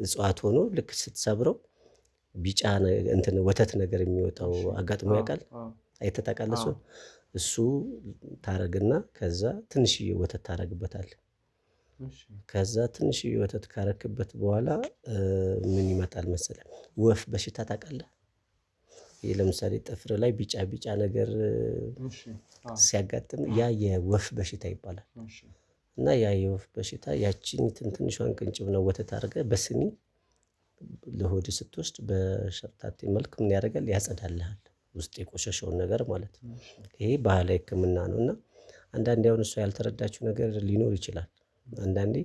እጽዋት ሆኖ ልክ ስትሰብረው ቢጫ እንትን ወተት ነገር የሚወጣው አጋጥሞ ያውቃል? አይተህ ታውቃለህ? እሱ ታረግና ከዛ ትንሽዬ ወተት ታረግበታል። ከዛ ትንሽዬ ወተት ካረክበት በኋላ ምን ይመጣል መሰለህ? ወፍ በሽታ ታውቃለህ? ይሄ ለምሳሌ ጥፍር ላይ ቢጫ ቢጫ ነገር ሲያጋጥም ያ የወፍ በሽታ ይባላል። እና ያ የወፍ በሽታ ያቺን ትንሿን ቅንጭብ ነው ወተት አድርገህ በስኒ ለሆድ ስትወስድ በሸርታቴ መልክ ምን ያደርጋል? ያጸዳልሃል፣ ውስጥ የቆሸሸውን ነገር ማለት ነው። ይሄ ባህላዊ ሕክምና ነው። እና አንዳንዴ አሁን እሷ ያልተረዳችው ነገር ሊኖር ይችላል። አንዳንዴ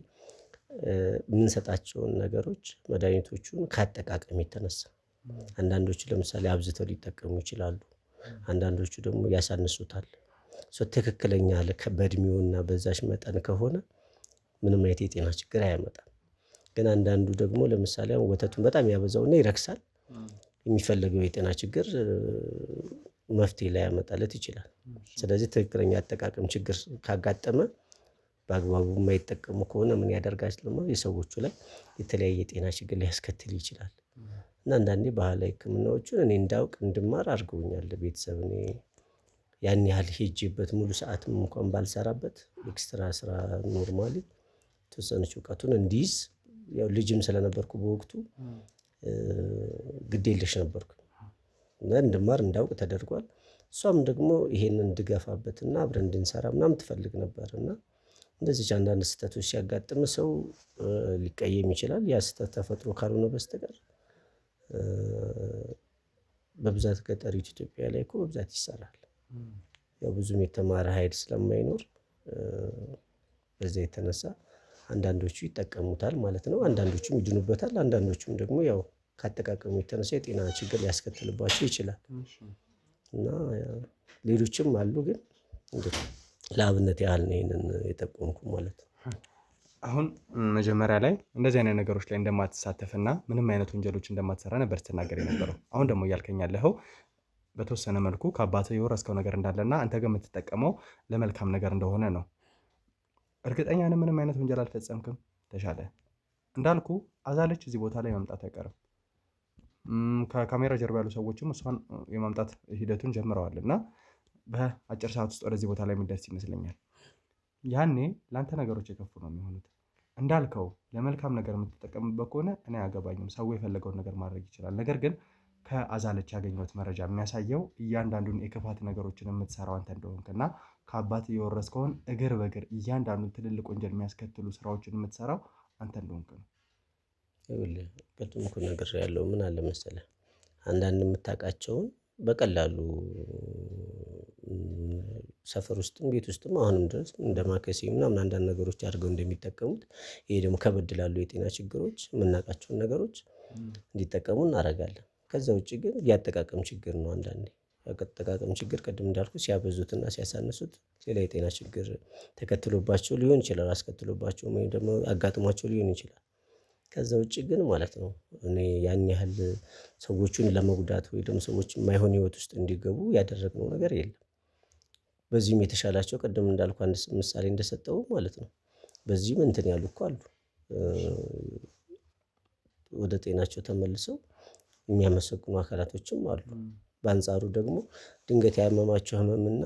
የምንሰጣቸውን ነገሮች መድኃኒቶቹን ከአጠቃቀም የተነሳ አንዳንዶቹ ለምሳሌ አብዝተው ሊጠቀሙ ይችላሉ። አንዳንዶቹ ደግሞ ያሳንሱታል። ትክክለኛ በእድሜውና በዛች መጠን ከሆነ ምንም አይነት የጤና ችግር አያመጣም። ግን አንዳንዱ ደግሞ ለምሳሌ አሁን ወተቱን በጣም ያበዛውና ይረክሳል። የሚፈለገው የጤና ችግር መፍትሄ ላይ ያመጣለት ይችላል። ስለዚህ ትክክለኛ አጠቃቀም ችግር ካጋጠመ በአግባቡ የማይጠቀሙ ከሆነ ምን ያደርጋል? ደግሞ የሰዎቹ ላይ የተለያየ የጤና ችግር ሊያስከትል ይችላል። እና አንዳንዴ ባህላዊ ሕክምናዎቹን እኔ እንዳውቅ እንድማር አድርገውኛል ቤተሰብ። እኔ ያን ያህል ሄጄበት ሙሉ ሰዓትም እንኳን ባልሰራበት ኤክስትራ ስራ ኖርማሊ ተወሰነች እውቀቱን እንዲይዝ፣ ያው ልጅም ስለነበርኩ በወቅቱ ግዴለሽ ነበርኩ እና እንድማር እንዳውቅ ተደርጓል። እሷም ደግሞ ይሄንን እንድገፋበትና አብረን እንድንሰራ ምናምን ትፈልግ ነበር። እና እንደዚህ አንዳንድ ስህተቶች ሲያጋጥም ሰው ሊቀየም ይችላል። ያ ስህተት ተፈጥሮ ካልሆነ በስተቀር በብዛት ገጠሪቱ ኢትዮጵያ ላይ እኮ በብዛት ይሰራል። ያው ብዙም የተማረ ኃይል ስለማይኖር በዛ የተነሳ አንዳንዶቹ ይጠቀሙታል ማለት ነው። አንዳንዶቹም ይድኑበታል። አንዳንዶቹም ደግሞ ያው ካጠቃቀሙ የተነሳ የጤና ችግር ሊያስከትልባቸው ይችላል። እና ሌሎችም አሉ፣ ግን ለአብነት ያህል ነው ይሄንን የጠቆምኩ ማለት ነው። አሁን መጀመሪያ ላይ እንደዚህ አይነት ነገሮች ላይ እንደማትሳተፍና ምንም አይነት ወንጀሎች እንደማትሰራ ነበር ስትናገር የነበረው። አሁን ደግሞ እያልከኝ ያለኸው በተወሰነ መልኩ ከአባትህ የወረስከው ነገር እንዳለና አንተ ግን የምትጠቀመው ለመልካም ነገር እንደሆነ ነው። እርግጠኛ ነህ? ምንም አይነት ወንጀል አልፈጸምክም? ተሻለ እንዳልኩ አዛለች እዚህ ቦታ ላይ መምጣት አይቀርም። ከካሜራ ጀርባ ያሉ ሰዎችም እሷን የማምጣት ሂደቱን ጀምረዋል እና በአጭር ሰዓት ውስጥ ወደዚህ ቦታ ላይ የሚደርስ ይመስለኛል። ያኔ ለአንተ ነገሮች የከፉ ነው የሚሆኑት። እንዳልከው ለመልካም ነገር የምትጠቀምበት ከሆነ እኔ አያገባኝም፣ ሰው የፈለገውን ነገር ማድረግ ይችላል። ነገር ግን ከአዛለች ያገኘሁት መረጃ የሚያሳየው እያንዳንዱን የክፋት ነገሮችን የምትሰራው አንተ እንደሆንክና ከአባት የወረስከውን እግር በእግር እያንዳንዱን ትልልቅ ወንጀል የሚያስከትሉ ስራዎችን የምትሰራው አንተ እንደሆንክ ነው። ይኸውልህ ቅድም እኮ ነግሬሃለሁ። ምን አለ መሰለህ፣ አንዳንድ የምታውቃቸውን በቀላሉ ሰፈር ውስጥም ቤት ውስጥም አሁንም ድረስ እንደ ማከሴ ምናምን አንዳንድ ነገሮች አድርገው እንደሚጠቀሙት፣ ይሄ ደግሞ ከበድ ላሉ የጤና ችግሮች የምናውቃቸውን ነገሮች እንዲጠቀሙ እናደርጋለን። ከዛ ውጭ ግን የአጠቃቀም ችግር ነው። አንዳንዴ የአጠቃቀም ችግር ቅድም እንዳልኩ ሲያበዙትና ሲያሳንሱት ሌላ የጤና ችግር ተከትሎባቸው ሊሆን ይችላል፣ አስከትሎባቸው ወይም ደግሞ አጋጥሟቸው ሊሆን ይችላል። ከዛ ውጭ ግን ማለት ነው እኔ ያን ያህል ሰዎቹን ለመጉዳት ወይ ደግሞ ሰዎች የማይሆን ህይወት ውስጥ እንዲገቡ ያደረግነው ነገር የለም። በዚህም የተሻላቸው ቅድም እንዳልኩ አንድ ምሳሌ እንደሰጠው ማለት ነው በዚህም እንትን ያሉ እኮ አሉ፣ ወደ ጤናቸው ተመልሰው የሚያመሰግኑ አካላቶችም አሉ። በአንጻሩ ደግሞ ድንገት ያመማቸው ህመምና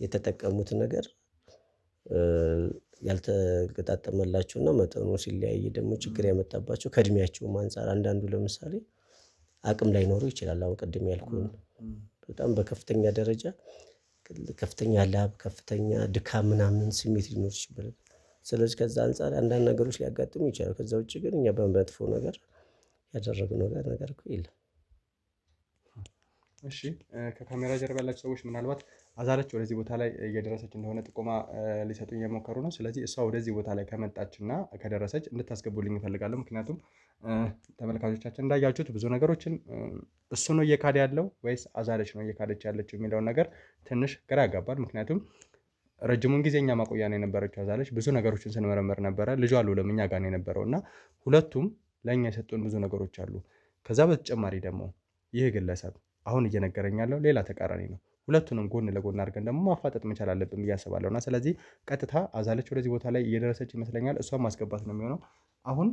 የተጠቀሙት ነገር ያልተገጣጠመላቸውና መጠኑ ሲለያይ ደግሞ ችግር ያመጣባቸው ከእድሜያቸውም አንጻር አንዳንዱ ለምሳሌ አቅም ላይኖሩ ይችላል። አሁን ቅድም ያልኩህን በጣም በከፍተኛ ደረጃ ከፍተኛ ላብ፣ ከፍተኛ ድካም ምናምን ስሜት ሊኖር ይችላል። ስለዚህ ከዛ አንጻር አንዳንድ ነገሮች ሊያጋጥሙ ይችላል። ከዛ ውጭ ግን እኛ በመጥፎ ነገር ያደረግነው ነገር እኮ የለም። እሺ ከካሜራ ጀርባ ያላችሁ ሰዎች ምናልባት አዛለች ወደዚህ ቦታ ላይ እየደረሰች እንደሆነ ጥቆማ ሊሰጡኝ እየሞከሩ ነው። ስለዚህ እሷ ወደዚህ ቦታ ላይ ከመጣችና ከደረሰች እንድታስገቡልኝ እፈልጋለሁ። ምክንያቱም ተመልካቾቻችን እንዳያችሁት ብዙ ነገሮችን እሱ ነው እየካደ ያለው ወይስ አዛለች ነው እየካደች ያለችው የሚለውን ነገር ትንሽ ግራ ያጋባል። ምክንያቱም ረጅሙን ጊዜ እኛ ማቆያ ነው የነበረችው አዛለች። ብዙ ነገሮችን ስንመረመር ነበረ። ልጇ አሉለም እኛ ጋር ነው የነበረው እና ሁለቱም ለእኛ የሰጡን ብዙ ነገሮች አሉ። ከዛ በተጨማሪ ደግሞ ይህ ግለሰብ አሁን እየነገረኝ ያለው ሌላ ተቃራኒ ነው። ሁለቱንም ጎን ለጎን አድርገን ደግሞ ማፋጠጥ መቻል አለብን ብዬ አስባለሁ እና ስለዚህ ቀጥታ አዛለች ወደዚህ ቦታ ላይ እየደረሰች ይመስለኛል። እሷን ማስገባት ነው የሚሆነው። አሁን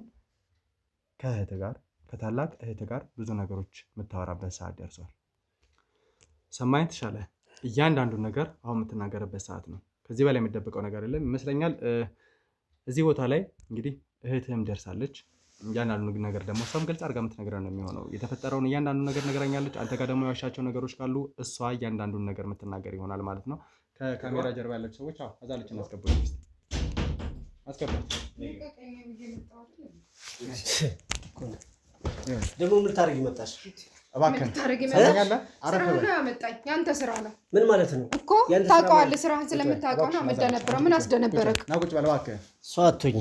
ከእህት ጋር ከታላቅ እህት ጋር ብዙ ነገሮች የምታወራበት ሰዓት ደርሷል። ሰማኝ ተሻለ፣ እያንዳንዱን ነገር አሁን የምትናገርበት ሰዓት ነው። ከዚህ በላይ የሚደበቀው ነገር የለም ይመስለኛል። እዚህ ቦታ ላይ እንግዲህ እህትህም ደርሳለች። እያንዳንዱ ነገር ደግሞ እሷም ግልጽ አድርጋ የምትነግረን ነው የሚሆነው። የተፈጠረውን እያንዳንዱ ነገር ነግረኛለች። አንተ ጋር ደግሞ የዋሻቸው ነገሮች ካሉ እሷ እያንዳንዱን ነገር የምትናገር ይሆናል ማለት ነው። ከካሜራ ጀርባ ያላችሁ ሰዎች አዛለችን አስገቡልኝ፣ አስገባት። ደግሞ ምን ታደርጊ መጣሽ? እባክህን ያንተ ስራ ነው። ምን ማለት ነው እኮ ታውቀዋለህ። ስራህን ስለምታውቀው ነው የምትደነብረው። ምን አስደነበረክ? ና ቁጭ በል እባክህ። ሰው አትሆኝ።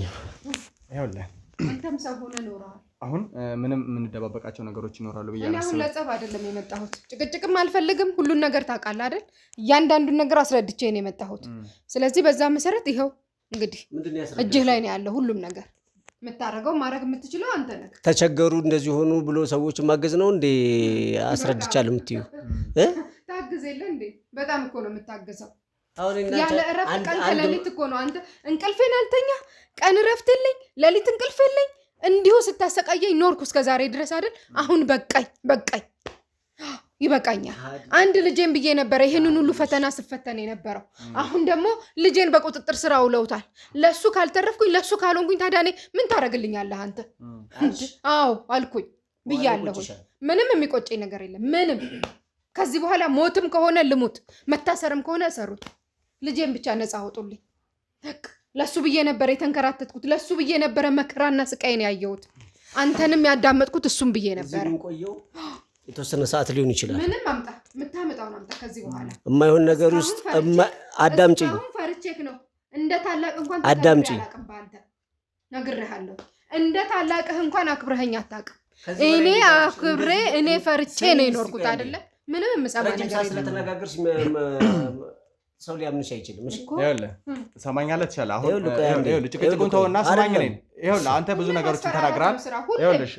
ይኸውልህ አንተም ሰው ሆነህ ኖረሃል። አሁን ምንም የምንደባበቃቸው ነገሮች ይኖራሉ ብዬ እኔ አሁን ለጸብ አይደለም የመጣሁት። ጭቅጭቅም አልፈልግም። ሁሉን ነገር ታውቃለህ አይደል? እያንዳንዱን ነገር አስረድቼ ነው የመጣሁት። ስለዚህ በዛ መሰረት ይኸው እንግዲህ እጅህ ላይ ነው ያለው ሁሉም ነገር። የምታረገው ማድረግ የምትችለው አንተ ነህ። ተቸገሩ እንደዚህ ሆኑ ብሎ ሰዎች ማገዝ ነው እንዴ? አስረድቻለሁ የምትይው ታግዝ የለ እንዴ? በጣም እኮ ነው የምታገዘው። ያለ እረፍት ቀን ከሌሊት እኮ ነው አንተ። እንቅልፌን አልተኛ፣ ቀን እረፍት የለኝ፣ ሌሊት እንቅልፍ የለኝ። እንዲሁ ስታሰቃየኝ ኖርኩ እስከዛሬ ድረስ አይደል? አሁን በቃኝ፣ ይበቃኛል። አንድ ልጄን ብዬ ነበረ ይሄንን ሁሉ ፈተና ስፈተን የነበረው። አሁን ደግሞ ልጄን በቁጥጥር ስር አውለውታል። ለሱ ካልተረፍኩኝ፣ ለሱ ካልሆንኩኝ ታዲያ እኔ ምን ታደርግልኛለህ አንተ? አዎ አልኩኝ ብያለሁ። ምንም የሚቆጨኝ ነገር የለም ምንም። ከዚህ በኋላ ሞትም ከሆነ ልሙት፣ መታሰርም ከሆነ እሰሩት። ልጄን ብቻ ነፃ አውጡልኝ። ለሱ ብዬ ነበር የተንከራተትኩት። ለሱ ብዬ ነበረ መከራና ስቃይን ያየሁት። አንተንም ያዳመጥኩት እሱም ብዬ ነበር። የተወሰነ ሰዓት ሊሆን ይችላል። ምንም አምጣ፣ የምታመጣውን አምጣ። ከዚህ በኋላ የማይሆን ነገር ውስጥ አዳምጪኝ። አሁን ፈርቼክ ነው። እንደ ታላቅ እንኳን አዳምጪኝ። ነግሬሃለሁ። እንደ ታላቅህ እንኳን አክብረኸኝ አታውቅም። እኔ አክብሬ እኔ ፈርቼ ነው የኖርኩት አይደለ? ምንም የምሰማ ነገር የለም። ሰው ሊያምንሽ አይችልም። እሺ ይኸውልህ ሰማኛለህ ትችላለህ። አሁን ይኸውልህ ጭቅጭቁን ተውና ሰማኝ ነኝ። ይኸውልህ አንተ ብዙ ነገሮችን ተናግራል። ይኸውልሽ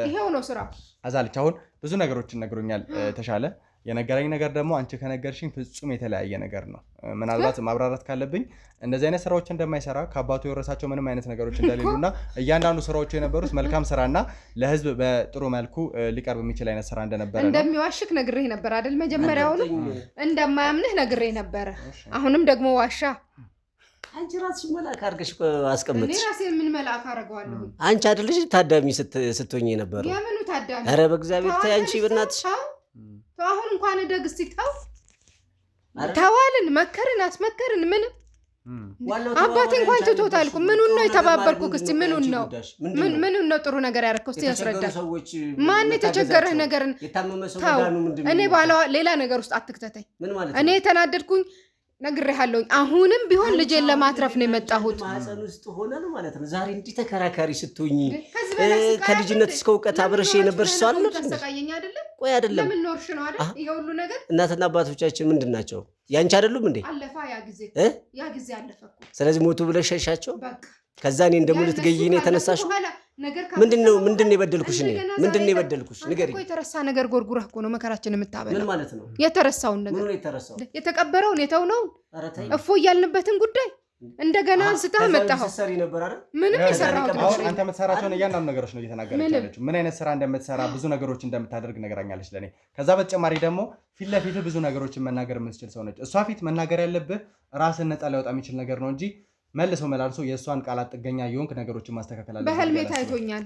ይሄው ነው ስራ አዛለች አሁን ብዙ ነገሮችን ነግሮኛል ተሻለ። የነገረኝ ነገር ደግሞ አንቺ ከነገርሽኝ ፍጹም የተለያየ ነገር ነው። ምናልባት ማብራራት ካለብኝ እንደዚህ አይነት ስራዎች እንደማይሰራ ከአባቱ የወረሳቸው ምንም አይነት ነገሮች እንደሌሉና እያንዳንዱ ስራዎቹ የነበሩት መልካም ስራና ለህዝብ በጥሩ መልኩ ሊቀርብ የሚችል አይነት ስራ እንደነበረ ነው። እንደሚዋሽክ ነግሬህ ነበር አይደል? መጀመሪያውኑ እንደማያምንህ ነግሬህ ነበረ። አሁንም ደግሞ ዋሻ። አንቺ ራስሽ መልአክ አድርገሽ አስቀምጥሽ። እኔ ራሴን ምን መልአክ አደርገዋለሁ? አንቺ አይደለሽ ታዳሚ ስትሆኚ የነበረው? የምኑ ታዳሚ? ኧረ በእግዚአብሔር ተይ አንቺ በእናትሽ። አሁን እንኳን ደግ እስቲ ተዋልን፣ መከርን፣ አስመከርን። ምንም አባቴ እንኳን ትቶታል እኮ። ምኑን ነው የተባበርኩህ? እስቲ ምኑን ነው ጥሩ ነገር ያደረከው? እስቲ ያስረዳል። ማን የተቸገረህ ነገርን ተው። እኔ ባለዋ ሌላ ነገር ውስጥ አትክተተኝ። እኔ የተናደድኩኝ ነግሬሃለሁኝ። አሁንም ቢሆን ልጄን ለማትረፍ ነው የመጣሁት። ማህፀን ውስጥ ሆነ ነው ማለት ነው። ዛሬ እንዲህ ተከራካሪ ስትሆኚ ከልጅነት እስከ እውቀት አብረሽ የነበርሽ ሰው አለ። ተሰቃየኝ አይደለም? ቆይ አይደለም፣ ለምን ኖርሽ ነው አይደል? ይሄ ሁሉ ነገር እናትና አባቶቻችን ምንድን ናቸው? ያንቺ አይደሉም እንዴ? አለፋ ያ ጊዜ አለፈ እኮ። ስለዚህ ሞቱ ብለሽ ሸሻቸው። በቃ ከዛ እኔን ደግሞ ልትገይኝ ነው የተነሳሽው። ምንድነው የበደልኩሽ? እኔ ምንድነው የበደልኩሽ? ንገሪኝ። እኮ የተረሳ ነገር ጎርጉረህ እኮ ነው መከራችን የምታበላው። ምን ማለት ነው? የተረሳውን ነገር ምን ነው የተረሳው? የተቀበረውን የተውነውን እፎ እያልንበትን ጉዳይ እንደገና አንስተህ መጣኸው። ምንም የሰራሁት አሁን አንተ የምትሰራቸውን እያንዳንዱ ነገሮች ነው እየተናገረች ያለችው። ምን አይነት ስራ እንደምትሰራ ብዙ ነገሮች እንደምታደርግ ነገራኛለች ለእኔ። ከዛ በተጨማሪ ደግሞ ፊት ለፊት ብዙ ነገሮችን መናገር የምትችል ሰው ነች። እሷ ፊት መናገር ያለብህ ራስን ነፃ ሊያወጣ የሚችል ነገር ነው እንጂ መልሶ መላልሶ የእሷን ቃላት ጥገኛ የሆንክ ነገሮችን ማስተካከል አለብህ። በህልሜ ታይቶኛል።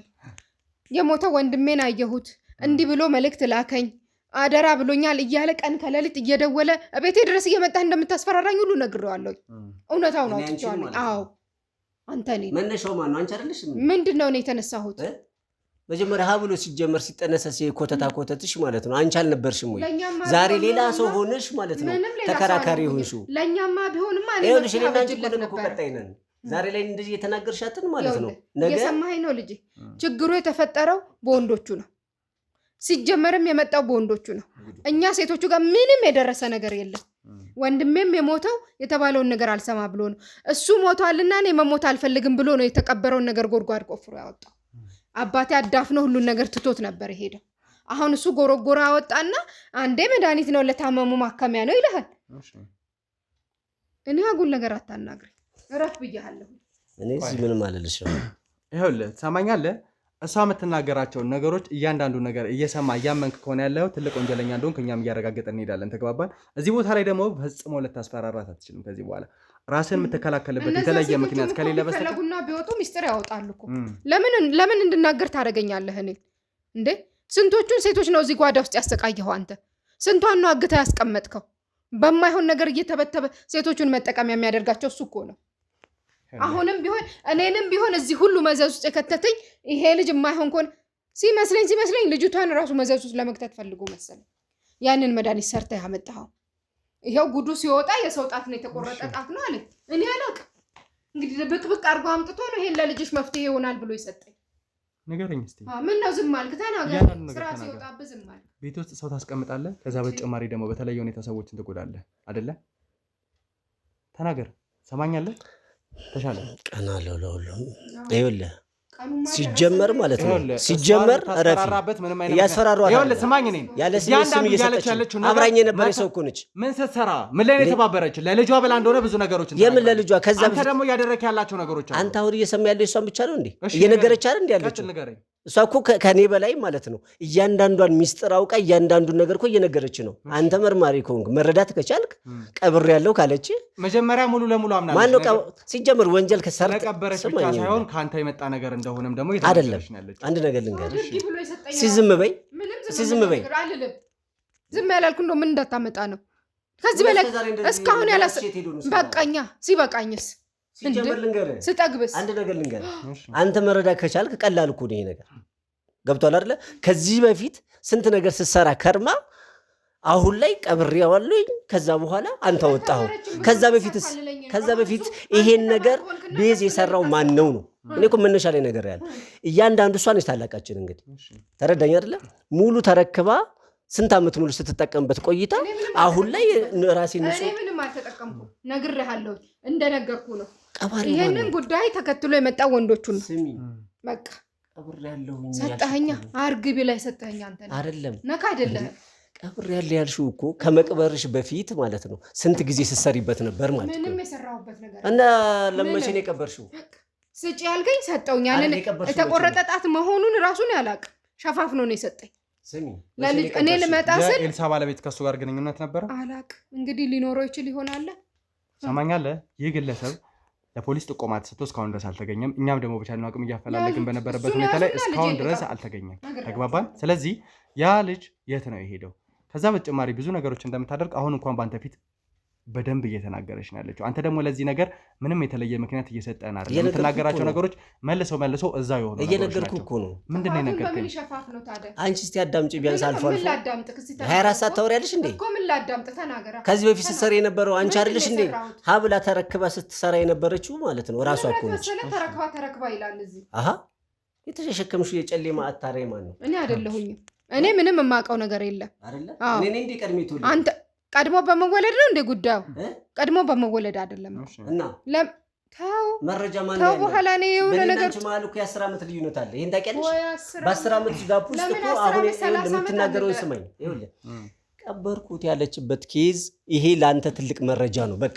የሞተ ወንድሜን አየሁት፣ እንዲህ ብሎ መልእክት ላከኝ፣ አደራ ብሎኛል እያለ ቀን ከሌሊት እየደወለ ቤቴ ድረስ እየመጣ እንደምታስፈራራኝ ሁሉ ነግሬዋለሁ። እውነታው ነው አውጥቼዋለሁ። አዎ አንተ ነህ። መነሻው ማን ነው? አንቺ አይደለሽ? ምንድነው እኔ የተነሳሁት? መጀመሪያ ብሎ ሲጀመር ሲጠነሰስ የኮተታ ኮተትሽ ማለት ነው። አንቺ አልነበርሽም ወይ? ዛሬ ሌላ ሰው ሆነሽ ማለት ነው ተከራካሪ ሆንሽው። ለኛማ ቢሆንማ ይኸውልሽ እኔና አንቺ እኮ ቀጣይ ነን። ዛሬ ላይ እንደዚህ የተናገርሻትን ማለት ነው ነገ የሰማኸኝ ነው ልጄ። ችግሩ የተፈጠረው በወንዶቹ ነው። ሲጀመርም የመጣው በወንዶቹ ነው። እኛ ሴቶቹ ጋር ምንም የደረሰ ነገር የለም። ወንድሜም የሞተው የተባለውን ነገር አልሰማ ብሎ ነው። እሱ ሞቷልና እኔ መሞት አልፈልግም ብሎ ነው የተቀበረውን ነገር ጎድጓድ ቆፍሮ ያወጣው። አባቴ አዳፍኖ ሁሉን ነገር ትቶት ነበር ሄደው። አሁን እሱ ጎረጎራ አወጣና አንዴ መድኃኒት ነው ለታመሙ ማከሚያ ነው ይልሃል። እኔ አጉል ነገር አታናግረኝ፣ እረፍ ብያለሁ። እኔ እዚህ ምንም አልልሽም። ይኸውልህ ትሰማኛለህ? እሷ የምትናገራቸውን ነገሮች እያንዳንዱ ነገር እየሰማ እያመንክ ከሆነ ያለው ትልቅ ወንጀለኛ እንደሆንክ እኛም እያረጋገጠን እንሄዳለን። ተግባባን? እዚህ ቦታ ላይ ደግሞ ፈጽሞ ልታስፈራራት አትችልም። ከዚህ በኋላ ራስን የምትከላከልበት የተለየ ምክንያት ከሌለ በስተቀር ፈለጉና ቢወጡ ሚስጥር ያወጣሉ እኮ። ለምን እንድናገር ታደርገኛለህ? እኔ እንዴ ስንቶቹን ሴቶች ነው እዚህ ጓዳ ውስጥ ያሰቃየኸው አንተ? ስንቷን ነው አግታ ያስቀመጥከው? በማይሆን ነገር እየተበተበ ሴቶቹን መጠቀሚያ የሚያደርጋቸው እሱ እኮ ነው። አሁንም ቢሆን እኔንም ቢሆን እዚህ ሁሉ መዘዝ ውስጥ የከተተኝ ይሄ ልጅ የማይሆን ከሆነ ሲመስለኝ ልጅቷን ራሱ መዘዝ ውስጥ ለመክተት ፈልጎ መሰለኝ ያንን መድኃኒት ሰርተ ያመጣኸው። ይሄው ጉዱ ሲወጣ የሰው ጣት ነው የተቆረጠ ጣት ነው አለ። እኔ አላውቅም እንግዲህ ብቅብቅ አድርጎ አምጥቶ ነው ይሄን ለልጅሽ መፍትሄ ይሆናል ብሎ ይሰጠኝ። ንገረኝ እስቲ። ምን ነው ዝም አልክ? ተናገር። ስራ ሲወጣብህ ዝም አልክ። ቤት ውስጥ ሰው ታስቀምጣለህ፣ ከዛ በተጨማሪ ደግሞ በተለየ ሁኔታ ሰዎችን ትጎዳለህ አይደለ? ተናገር። ሰማኛለህ? ተሻለ ቀና ለሁሉም ይኸውልህ ሲጀመር ማለት ነው ሲጀመር ረፊ ያስፈራሯታል። ይኸውልህ ስማኝ፣ እኔን ያለ ስም እየሰጠች አብራኝ የነበረ ሰው እኮ ነች። ምን ስትሰራ ምን ላይ ነው የተባበረች? ለልጇ ብላ እንደሆነ ብዙ ነገሮች የምን ለልጇ? ከዛ አንተ ደግሞ እያደረክ ያላቸው ነገሮች አሉ። አንተ አሁን እየሰማ ያለው እሷን ብቻ ነው እንዴ? እየነገረች አይደል እንዴ ያለችው? እሷ እኮ ከኔ በላይ ማለት ነው እያንዳንዷን ሚስጥር አውቃ እያንዳንዱን ነገር እኮ እየነገረች ነው። አንተ መርማሪ ከሆንክ መረዳት ከቻልክ ቀብር ያለው ካለች መጀመሪያ ሙሉ ለሙሉ አምናለች። ማን ነው ሲጀምር ወንጀል ከሰራ ቀበረች ብቻ ሳይሆን ካንተ የመጣ ነገር እንደሆነም ደግሞ አይደለም። አንድ ነገር ልንገርሽ፣ ሲዝም በይ ሲዝም በይ። ዝም ያላልኩ እንደው ምን እንዳታመጣ ነው ከዚህ በላይ እስካሁን ያላስ በቃኛ። ሲበቃኝስ ሲጀምር ልንገርህ፣ ስጠግብስ አንድ ነገር ልንገርህ። አንተ መረዳት ከቻልክ ቀላል እኮ ነው ይሄ ነገር። ገብቷል አይደለ? ከዚህ በፊት ስንት ነገር ስትሰራ ከርማ አሁን ላይ ቀብሬዋለሁኝ። ከዛ በኋላ አንተ ወጣኸው። ከዛ በፊት ይሄን ነገር ቤዝ የሰራው ማን ነው ነው? እኔ እኮ መነሻ ላይ ነገር ያለ እያንዳንዱ እሷ ነች ታላቃችን። እንግዲህ ተረዳኝ አይደለ? ሙሉ ተረክባ ስንት ዓመት ሙሉ ስትጠቀምበት ቆይታ አሁን ላይ ራሴ ንጹህ እኔ ምንም አልተጠቀምኩም። ነግሬሃለሁ፣ እንደነገርኩ ነው። ይሄንን ጉዳይ ተከትሎ የመጣው ወንዶቹ ነው። በቃ ቀብሬያለሁ ሰጠኸኛ አርግቢ ላይ ሰጠኸኛ አንተ አይደለም ነካ አይደለም ቀብሬያለሁ ያልሽው እኮ ከመቅበርሽ በፊት ማለት ነው። ስንት ጊዜ ስትሰሪበት ነበር ማለት ነው። ምንም የሰራሁበት ነገር እና ለመቼ ነው የቀበርሽው? ስጪ ያልከኝ ሰጠውኝ። ያንን የተቆረጠ ጣት መሆኑን ራሱን ያላቅ ሸፋፍኖ ነው የሰጠኝ። እኔ ልመጣ ስል ኤልሳ ባለቤት ከሱ ጋር ግንኙነት ነበረ አላቅ እንግዲህ ሊኖረው ይችል ይሆናል። ሰማኛለህ? ይህ ግለሰብ ለፖሊስ ጥቆማ ተሰጥቶ እስካሁን ድረስ አልተገኘም። እኛም ደግሞ በቻልነው አቅም እያፈላለግን በነበረበት ሁኔታ ላይ እስካሁን ድረስ አልተገኘም። ተግባባን? ስለዚህ ያ ልጅ የት ነው የሄደው? ከዛ በተጨማሪ ብዙ ነገሮች እንደምታደርግ አሁን እንኳን በአንተ ፊት በደንብ እየተናገረች ነው ያለችው። አንተ ደግሞ ለዚህ ነገር ምንም የተለየ ምክንያት እየሰጠን አይደለም። የምትናገራቸው ነገሮች መልሰው እዛው የሆኑ እየነገርኩህ እኮ ነው። ምንድን ነው የነገርከኝ? አንቺ እስቲ አዳምጪ ቢያንስ አልፎ አልፎ 24 ሰዓት ታወሪያለሽ እንዴ? ከዚህ በፊት ስትሰራ የነበረው አንቺ አይደለሽ እንዴ? ሀብላ ተረክባ ስትሰራ የነበረችው ማለት ነው። ራሷ እኮ ነች። ተረክባ ይላል እዚህ። አሃ የተሸከምሽው የጨሌ ማዕታሬ ማን ነው? እኔ አይደለሁኝም። እኔ ምንም የማውቀው ነገር የለም አይደለ? እኔ ነኝ እንዴ ቀድሜ ትውልድ? አንተ ቀድሞ በመወለድ ነው እንደ ጉዳዩ? ቀድሞ በመወለድ አይደለም። እና ተው መረጃ ማን ተው። በኋላ ነው የሆነ ነገር ማለት እኮ የ10 ዓመት ልዩነት አለ። ይሄን ታውቂያለሽ? በ10 ዓመት ጋፕ ውስጥ እኮ አሁን የምትናገረው ስማኝ፣ ይኸውልህ ቀበርኩት ያለችበት ኬዝ ይሄ ለአንተ ትልቅ መረጃ ነው። በቃ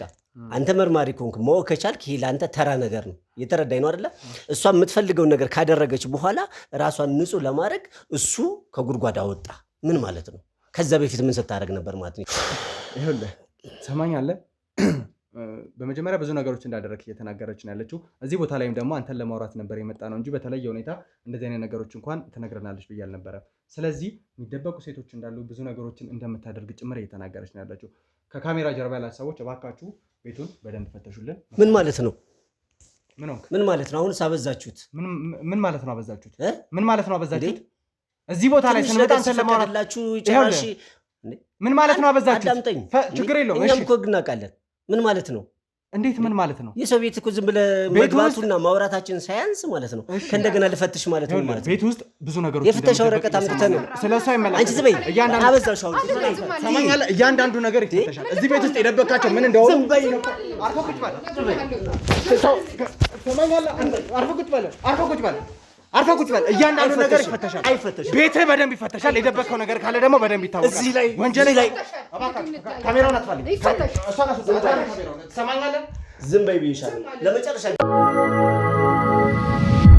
አንተ መርማሪ ከሆንክ ማወቅ ከቻልክ ይሄ ለአንተ ተራ ነገር ነው። የተረዳኝ ነው አይደለ? እሷ የምትፈልገውን ነገር ካደረገች በኋላ ራሷን ንጹህ ለማድረግ እሱ ከጉድጓድ አወጣ። ምን ማለት ነው? ከዛ በፊት ምን ስታደርግ ነበር ማለት ነው? ይኸውልህ ሰማኛለህ፣ በመጀመሪያ ብዙ ነገሮች እንዳደረክ እየተናገረች ነው ያለችው። እዚህ ቦታ ላይም ደግሞ አንተን ለማውራት ነበር የመጣ ነው እንጂ በተለየ ሁኔታ እንደዚህ አይነት ነገሮች እንኳን ትነግረናለች ብዬ አልነበረም። ስለዚህ የሚደበቁ ሴቶች እንዳሉ ብዙ ነገሮችን እንደምታደርግ ጭምር እየተናገረች ነው ያለችው። ከካሜራ ጀርባ ያላችሁ ሰዎች እባካችሁ ቤቱን በደንብ ፈተሹልን። ምን ማለት ነው? ምን ማለት ነው? አሁንስ አበዛችሁት። ምን ማለት ነው አበዛችሁት? ምን ማለት ነው አበዛችሁት? እዚህ ቦታ ላይ ስንመጣ አንተን ለማውራት ጨራሽ ምን ማለት ነው አበዛችሁት? አዳምጠኝ። ችግር የለውም። እኛም እኮ እናውቃለን። ምን ማለት ነው? እንዴት ምን ማለት ነው? የሰው ቤት እኮ ዝም ብለህ መግባቱና ማውራታችን ሳያንስ ማለት ነው ከእንደገና ልፈትሽ ማለት ነው ማለት ነው። ቤት ውስጥ ብዙ ነገሮች የፍተሻ ወረቀት አምጥተህ ነው ስለሱ አይመለከትም። አንቺ ዝም በይ። አበዛሽ። አሁን ሰማኛለህ? እያንዳንዱ ነገር ይፈተሻል። እዚህ ቤት ውስጥ የደበካቸው ምን እንደሆነ ዝም በይ። አርፎ ቁጭ በል። ሰማኛለህ? አርፎ ቁጭ በል። አርፎ ቁጭ በል። እያንዳንዱ ነገር ይፈተሻል። ቤትህ በደንብ ይፈተሻል። የደበከው ነገር ካለ ደግሞ በደንብ ይታወቃል። እዚህ ላይ ወንጀል ላይ ካሜራውን አጥፋልኝ። ሰማኛለህ? ዝም በይ ብዬሻለሁ ለመጨረሻ